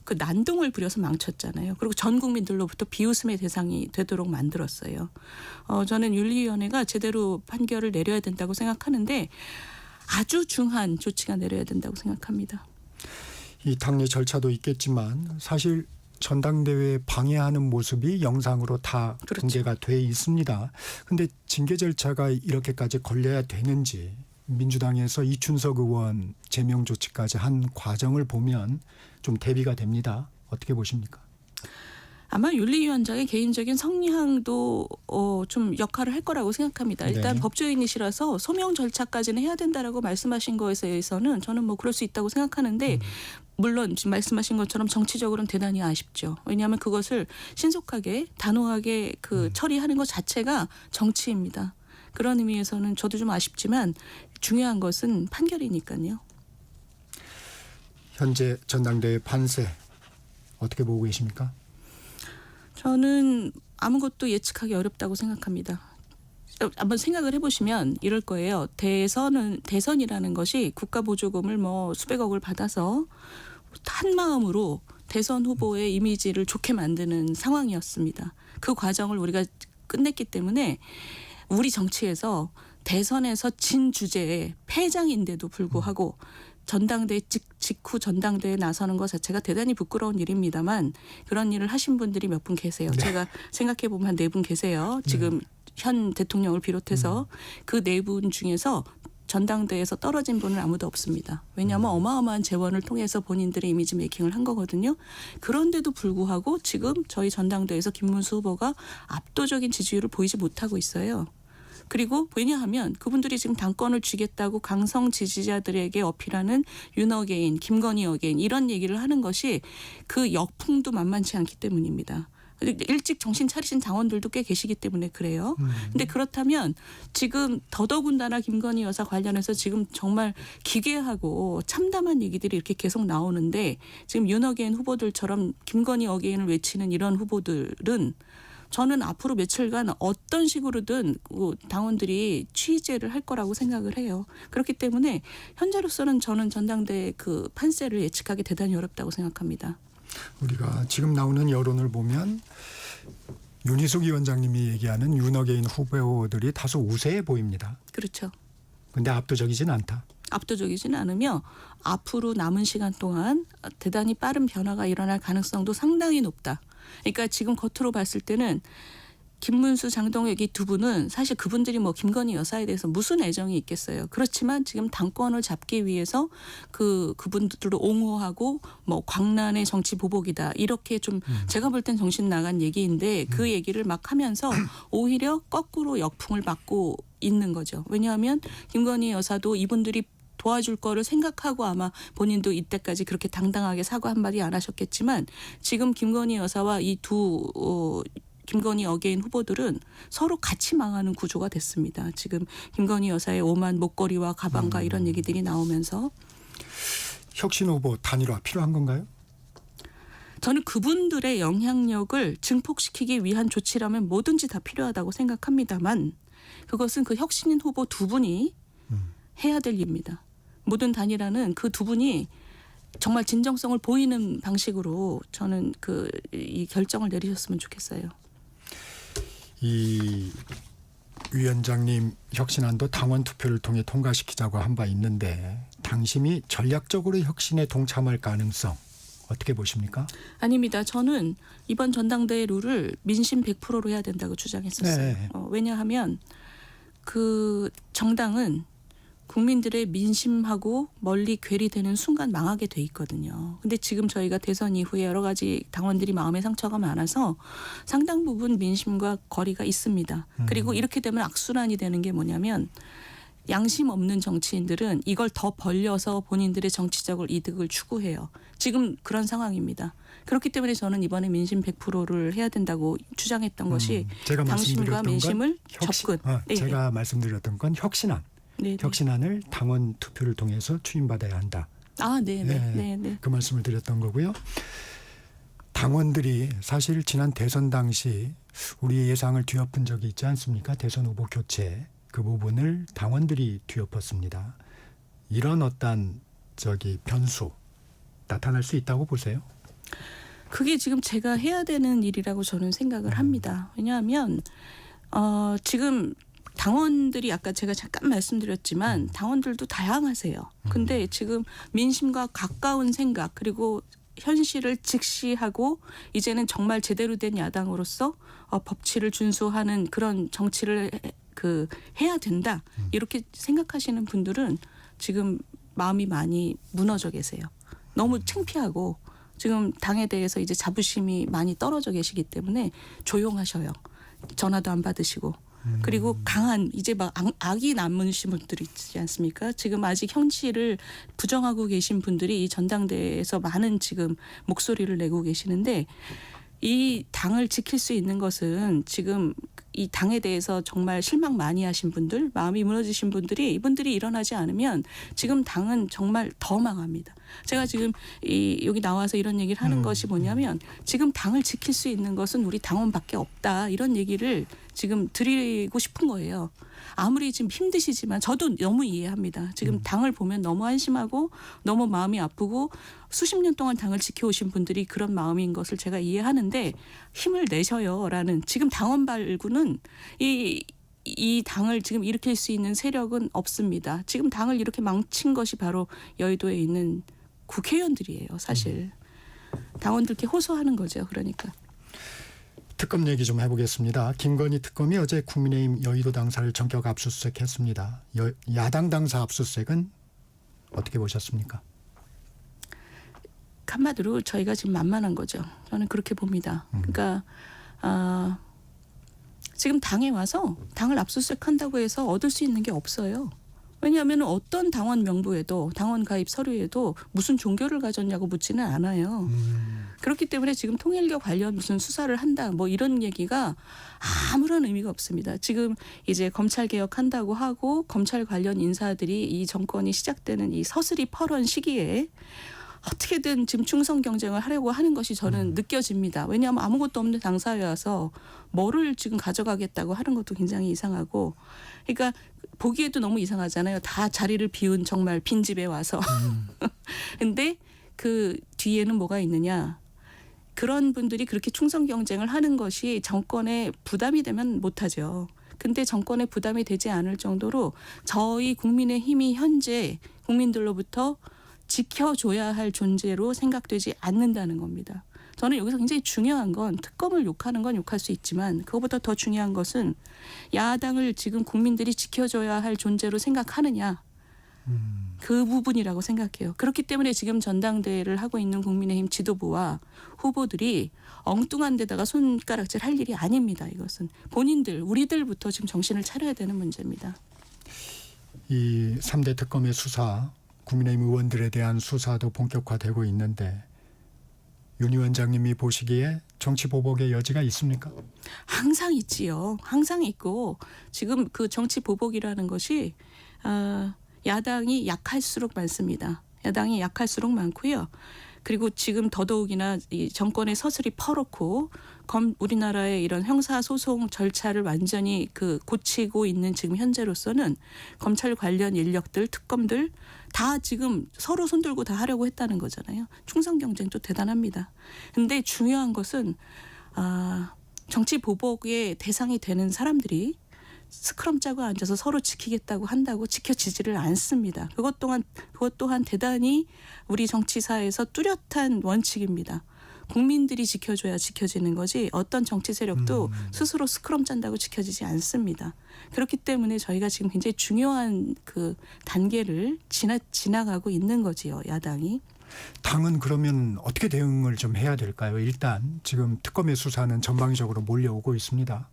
그 난동을 부려서 망쳤잖아요. 그리고 전 국민들로부터 비웃음의 대상이 되도록 만들었어요. 저는 윤리위원회가 제대로 판결을 내려야 된다고 생각하는데 아주 중한 조치가 내려야 된다고 생각합니다. 이 당내 절차도 있겠지만 사실 전당대회에 방해하는 모습이 영상으로 다 공개가 돼 있습니다. 그런데 징계 절차가 이렇게까지 걸려야 되는지 민주당에서 이춘석 의원 제명 조치까지 한 과정을 보면 좀 대비가 됩니다. 어떻게 보십니까? 아마 윤리위원장의 개인적인 성향도 좀 역할을 할 거라고 생각합니다. 일단 법조인이시라서 소명 절차까지는 해야 된다라고 말씀하신 것에 대해서는 저는 뭐 그럴 수 있다고 생각하는데 물론 지금 말씀하신 것처럼 정치적으로는 대단히 아쉽죠. 왜냐하면 그것을 신속하게 단호하게 처리하는 것 자체가 정치입니다. 그런 의미에서는 저도 좀 아쉽지만 중요한 것은 판결이니까요. 현재 전당대회 판세 어떻게 보고 계십니까? 저는 아무것도 예측하기 어렵다고 생각합니다. 한번 생각을 해보시면 이럴 거예요. 대선이라는 것이 국가보조금을 수백억을 받아서 한 마음으로 대선 후보의 이미지를 좋게 만드는 상황이었습니다. 그 과정을 우리가 끝냈기 때문에 우리 정치에서 대선에서 진 주제에 패장인데도 불구하고 전당대회 직후 전당대회에 나서는 것 자체가 대단히 부끄러운 일입니다만 그런 일을 하신 분들이 몇 분 계세요. 제가 생각해 보면 한 4분 계세요. 지금 현 대통령을 비롯해서 그 4분 중에서 전당대회에서 떨어진 분은 아무도 없습니다. 왜냐하면 어마어마한 재원을 통해서 본인들의 이미지 메이킹을 한 거거든요. 그런데도 불구하고 지금 저희 전당대회에서 김문수 후보가 압도적인 지지율을 보이지 못하고 있어요. 그리고 왜냐하면 그분들이 지금 당권을 쥐겠다고 강성 지지자들에게 어필하는 윤어게인, 김건희 어게인 이런 얘기를 하는 것이 그 역풍도 만만치 않기 때문입니다. 일찍 정신 차리신 당원들도 꽤 계시기 때문에 그래요. 근데 그렇다면 지금 더더군다나 김건희 여사 관련해서 지금 정말 기괴하고 참담한 얘기들이 이렇게 계속 나오는데 지금 윤어게인 후보들처럼 김건희 어게인을 외치는 이런 후보들은 저는 앞으로 며칠간 어떤 식으로든 당원들이 취재를 할 거라고 생각을 해요. 그렇기 때문에 현재로서는 저는 전당대 그 판세를 예측하기 대단히 어렵다고 생각합니다. 우리가 지금 나오는 여론을 보면 윤희숙 위원장님이 얘기하는 윤어게인 후보들이 다소 우세해 보입니다. 그렇죠. 근데 압도적이진 않다. 압도적이지는 않으며 앞으로 남은 시간 동안 대단히 빠른 변화가 일어날 가능성도 상당히 높다. 그러니까 지금 겉으로 봤을 때는 김문수, 장동혁 이 두 분은 사실 그분들이 뭐 김건희 여사에 대해서 무슨 애정이 있겠어요. 그렇지만 지금 당권을 잡기 위해서 그분들을 옹호하고 뭐 광란의 정치 보복이다. 이렇게 좀 제가 볼 땐 정신 나간 얘기인데 그 얘기를 막 하면서 오히려 거꾸로 역풍을 맞고 있는 거죠. 왜냐하면 김건희 여사도 이분들이 도와줄 거를 생각하고 아마 본인도 이때까지 그렇게 당당하게 사과 한마디 안 하셨겠지만 지금 김건희 여사와 이 두 김건희 어게인 후보들은 서로 같이 망하는 구조가 됐습니다. 지금 김건희 여사의 오만 목걸이와 가방과 이런 얘기들이 나오면서. 혁신 후보 단일화 필요한 건가요? 저는 그분들의 영향력을 증폭시키기 위한 조치라면 뭐든지 다 필요하다고 생각합니다만 그것은 그 혁신 후보 두 분이 해야 될 일입니다. 모든 단일화는 그 두 분이 정말 진정성을 보이는 방식으로 저는 이 결정을 내리셨으면 좋겠어요. 이 위원장님 혁신안도 당원 투표를 통해 통과시키자고 한 바 있는데 당심이 전략적으로 혁신에 동참할 가능성 어떻게 보십니까? 아닙니다. 저는 이번 전당대회 룰을 민심 100%로 해야 된다고 주장했었어요. 네. 왜냐하면 그 정당은 국민들의 민심하고 멀리 괴리되는 순간 망하게 돼 있거든요. 근데 지금 저희가 대선 이후에 여러 가지 당원들이 마음의 상처가 많아서 상당 부분 민심과 거리가 있습니다. 그리고 이렇게 되면 악순환이 되는 게 뭐냐면 양심 없는 정치인들은 이걸 더 벌려서 본인들의 정치적 이득을 추구해요. 지금 그런 상황입니다. 그렇기 때문에 저는 이번에 민심 100%를 해야 된다고 주장했던 것이 제가 당심과 민심을 접근. 제가 말씀드렸던 건 혁신안. 네네. 혁신안을 당원 투표를 통해서 추인받아야 한다. 네네. 그 말씀을 드렸던 거고요. 당원들이 사실 지난 대선 당시 우리의 예상을 뒤엎은 적이 있지 않습니까? 대선 후보 교체 그 부분을 당원들이 뒤엎었습니다. 이런 어떤 변수 나타날 수 있다고 보세요? 그게 지금 제가 해야 되는 일이라고 저는 생각을 합니다. 왜냐하면 지금 당원들이 아까 제가 잠깐 말씀드렸지만 당원들도 다양하세요. 근데 지금 민심과 가까운 생각 그리고 현실을 직시하고 이제는 정말 제대로 된 야당으로서 법치를 준수하는 그런 정치를 해야 된다. 이렇게 생각하시는 분들은 지금 마음이 많이 무너져 계세요. 너무 창피하고 지금 당에 대해서 이제 자부심이 많이 떨어져 계시기 때문에 조용하셔요. 전화도 안 받으시고. 그리고 강한 이제 막 악이 남으신 분들이 있지 않습니까? 지금 아직 현실을 부정하고 계신 분들이 이 전당대회에서 많은 지금 목소리를 내고 계시는데 이 당을 지킬 수 있는 것은 지금 이 당에 대해서 정말 실망 많이 하신 분들, 마음이 무너지신 분들이 이분들이 일어나지 않으면 지금 당은 정말 더 망합니다. 제가 지금 여기 나와서 이런 얘기를 하는 것이 뭐냐면 지금 당을 지킬 수 있는 것은 우리 당원밖에 없다. 이런 얘기를 지금 드리고 싶은 거예요. 아무리 지금 힘드시지만 저도 너무 이해합니다. 지금 당을 보면 너무 한심하고 너무 마음이 아프고 수십 년 동안 당을 지켜오신 분들이 그런 마음인 것을 제가 이해하는데 힘을 내셔요라는 지금 당원 발구는 이 당을 지금 일으킬 수 있는 세력은 없습니다. 지금 당을 이렇게 망친 것이 바로 여의도에 있는 국회의원들이에요. 사실. 당원들께 호소하는 거죠. 그러니까. 특검 얘기 좀 해보겠습니다. 김건희 특검이 어제 국민의힘 여의도 당사를 전격 압수수색했습니다. 야당 당사 압수수색은 어떻게 보셨습니까? 한마디로 저희가 지금 만만한 거죠. 저는 그렇게 봅니다. 그러니까 지금 지금 당에 와서 당을 압수수색한다고 해서 얻을 수 있는 게 없어요. 왜냐하면 어떤 당원 명부에도 당원 가입 서류에도 무슨 종교를 가졌냐고 묻지는 않아요. 그렇기 때문에 지금 통일교 관련 무슨 수사를 한다 뭐 이런 얘기가 아무런 의미가 없습니다. 지금 이제 검찰 개혁한다고 하고 검찰 관련 인사들이 이 정권이 시작되는 이 서슬이 펄원 시기에 어떻게든 지금 충성 경쟁을 하려고 하는 것이 저는 느껴집니다. 왜냐하면 아무것도 없는 당사에 와서 뭐를 지금 가져가겠다고 하는 것도 굉장히 이상하고, 그러니까 보기에도 너무 이상하잖아요. 다 자리를 비운 정말 빈집에 와서. 근데 그 뒤에는 뭐가 있느냐. 그런 분들이 그렇게 충성 경쟁을 하는 것이 정권에 부담이 되면 못하죠. 근데 정권에 부담이 되지 않을 정도로 저희 국민의힘이 현재 국민들로부터 지켜줘야 할 존재로 생각되지 않는다는 겁니다. 저는 여기서 굉장히 중요한 건 특검을 욕하는 건 욕할 수 있지만 그것보다 더 중요한 것은 야당을 지금 국민들이 지켜줘야 할 존재로 생각하느냐. 그 부분이라고 생각해요. 그렇기 때문에 지금 전당대회를 하고 있는 국민의힘 지도부와 후보들이 엉뚱한 데다가 손가락질 할 일이 아닙니다. 이것은 본인들, 우리들부터 지금 정신을 차려야 되는 문제입니다. 이 3대 특검의 수사, 국민의힘 의원들에 대한 수사도 본격화되고 있는데 윤 위원장님이 보시기에 정치 보복의 여지가 있습니까? 항상 있지요. 항상 있고 지금 그 정치 보복이라는 것이 야당이 약할수록 많습니다. 야당이 약할수록 많고요. 그리고 지금 더더욱이나 이 정권의 서슬이 퍼렇고 우리나라의 이런 형사소송 절차를 완전히 고치고 있는 지금 현재로서는 검찰 관련 인력들, 특검들 다 지금 서로 손들고 다 하려고 했다는 거잖아요. 충성 경쟁도 대단합니다. 근데 중요한 것은 정치 보복의 대상이 되는 사람들이 스크럼 짜고 앉아서 서로 지키겠다고 한다고 지켜지지를 않습니다. 그것 또한 대단히 우리 정치사에서 뚜렷한 원칙입니다. 국민들이 지켜줘야 지켜지는 거지 어떤 정치 세력도 스스로 스크럼 짠다고 지켜지지 않습니다. 그렇기 때문에 저희가 지금 굉장히 중요한 그 단계를 지나가고 있는 거지요, 야당이. 당은 그러면 어떻게 대응을 좀 해야 될까요? 일단 지금 특검의 수사는 전방위적으로 몰려오고 있습니다.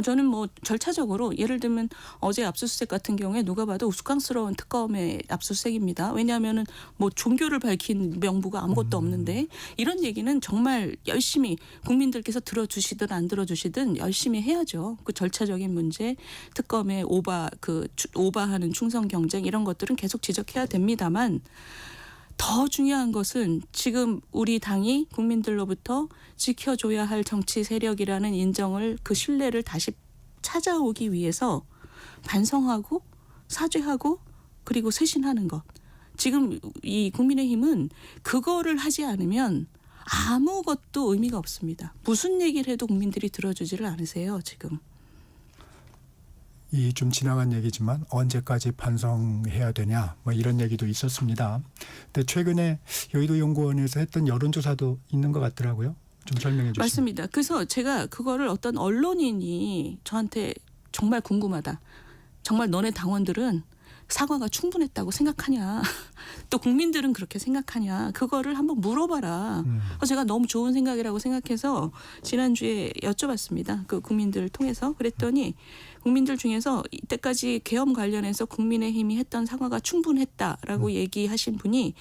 저는 뭐 절차적으로 예를 들면 어제 압수수색 같은 경우에 누가 봐도 우스꽝스러운 특검의 압수수색입니다. 왜냐하면은 뭐 종교를 밝힌 명부가 아무것도 없는데 이런 얘기는 정말 열심히 국민들께서 들어주시든 안 들어주시든 열심히 해야죠. 그 절차적인 문제, 특검의 오바하는 충성 경쟁 이런 것들은 계속 지적해야 됩니다만. 더 중요한 것은 지금 우리 당이 국민들로부터 지켜줘야 할 정치 세력이라는 인정을 그 신뢰를 다시 찾아오기 위해서 반성하고 사죄하고 그리고 쇄신하는 것. 지금 이 국민의힘은 그거를 하지 않으면 아무것도 의미가 없습니다. 무슨 얘기를 해도 국민들이 들어주지를 않으세요, 지금. 이 좀 지나간 얘기지만 언제까지 반성해야 되냐 뭐 이런 얘기도 있었습니다. 근데 최근에 여의도 연구원에서 했던 여론조사도 있는 것 같더라고요. 좀 설명해 주시죠. 맞습니다. 그래서 제가 그거를 어떤 언론인이 저한테 정말 궁금하다. 정말 너네 당원들은 사과가 충분했다고 생각하냐. 또 국민들은 그렇게 생각하냐. 그거를 한번 물어봐라. 제가 너무 좋은 생각이라고 생각해서 지난주에 여쭤봤습니다. 그 국민들을 통해서. 그랬더니 국민들 중에서 이때까지 계엄 관련해서 국민의힘이 했던 사과가 충분했다라고 얘기하신 분이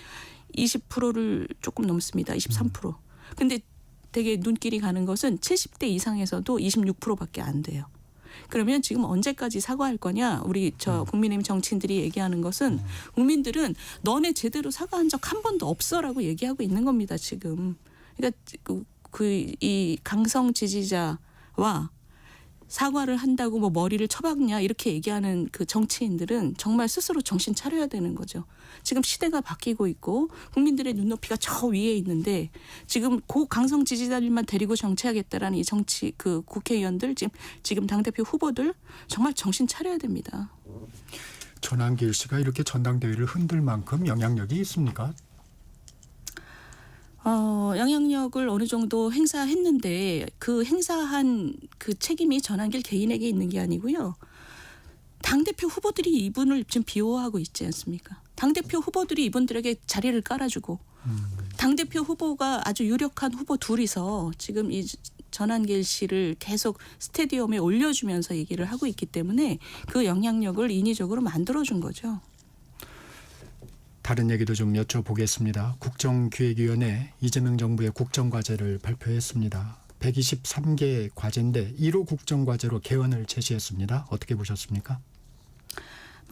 20%를 조금 넘습니다. 23%. 근데 되게 눈길이 가는 것은 70대 이상에서도 26%밖에 안 돼요. 그러면 지금 언제까지 사과할 거냐? 우리 국민의힘 정치인들이 얘기하는 것은 국민들은 너네 제대로 사과한 적 한 번도 없어라고 얘기하고 있는 겁니다. 지금. 그러니까 이 강성 지지자와 사과를 한다고 뭐 머리를 쳐박냐 이렇게 얘기하는 그 정치인들은 정말 스스로 정신 차려야 되는 거죠. 지금 시대가 바뀌고 있고 국민들의 눈높이가 저 위에 있는데 지금 강성 지지자들만 데리고 정치하겠다라는 이 정치 국회의원들 지금 당대표 후보들 정말 정신 차려야 됩니다. 전한길 씨가 이렇게 전당대회를 흔들 만큼 영향력이 있습니까? 영향력을 어느 정도 행사했는데 그 행사한 그 책임이 전한길 개인에게 있는 게 아니고요. 당대표 후보들이 이분을 지금 비호하고 있지 않습니까? 당대표 후보들이 이분들에게 자리를 깔아주고 당대표 후보가 아주 유력한 후보 둘이서 지금 이 전한길 씨를 계속 스테디움에 올려주면서 얘기를 하고 있기 때문에 그 영향력을 인위적으로 만들어준 거죠. 다른 얘기도 좀 여쭤보겠습니다. 국정기획위원회 이재명 정부의 국정과제를 발표했습니다. 123개 과제인데 1호 국정과제로 개헌을 제시했습니다. 어떻게 보셨습니까?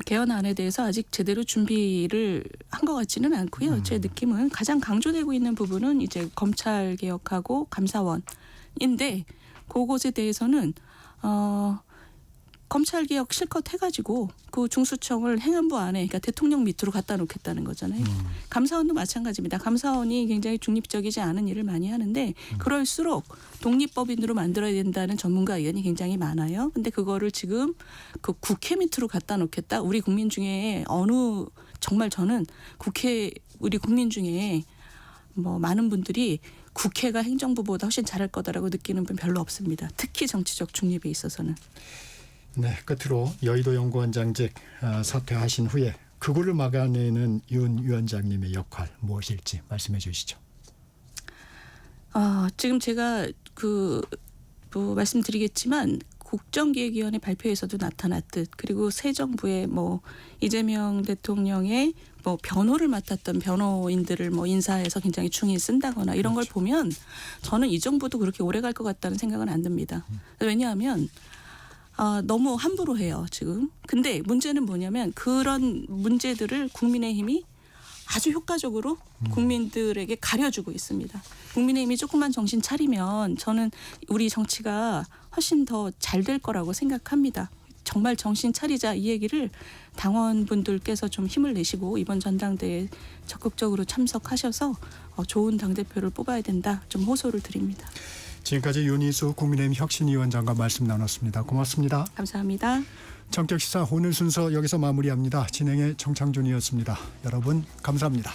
개헌안에 대해서 아직 제대로 준비를 한 것 같지는 않고요. 제 느낌은 가장 강조되고 있는 부분은 이제 검찰 개혁하고 감사원인데 그것에 대해서는 검찰 개혁 실컷 해가지고 그 중수청을 행안부 안에 그러니까 대통령 밑으로 갖다 놓겠다는 거잖아요. 감사원도 마찬가지입니다. 감사원이 굉장히 중립적이지 않은 일을 많이 하는데 그럴수록 독립법인으로 만들어야 된다는 전문가 의견이 굉장히 많아요. 근데 그거를 지금 그 국회 밑으로 갖다 놓겠다. 우리 국민 중에 정말 저는 우리 국민 중에 뭐 많은 분들이 국회가 행정부보다 훨씬 잘할 거다라고 느끼는 분 별로 없습니다. 특히 정치적 중립에 있어서는. 네, 끝으로 여의도 연구원장직 사퇴하신 후에 그거를 막아내는 윤 위원장님의 역할 무엇일지 말씀해 주시죠. 지금 제가 말씀드리겠지만 국정기획위원회 발표에서도 나타났듯 그리고 새 정부의 이재명 대통령의 변호를 맡았던 변호인들을 인사해서 굉장히 중히 쓴다거나 이런 걸 보면 저는 이 정부도 그렇게 오래 갈 것 같다는 생각은 안 듭니다. 왜냐하면 너무 함부로 해요, 지금. 근데 문제는 뭐냐면 그런 문제들을 국민의힘이 아주 효과적으로 국민들에게 가려주고 있습니다. 국민의힘이 조금만 정신 차리면 저는 우리 정치가 훨씬 더 잘 될 거라고 생각합니다. 정말 정신 차리자 이 얘기를 당원분들께서 좀 힘을 내시고 이번 전당대회에 적극적으로 참석하셔서 좋은 당대표를 뽑아야 된다. 좀 호소를 드립니다. 지금까지 윤희수 국민의힘 혁신위원장과 말씀 나눴습니다. 고맙습니다. 감사합니다. 정격시사 오늘 순서 여기서 마무리합니다. 진행의 정창준이었습니다. 여러분 감사합니다.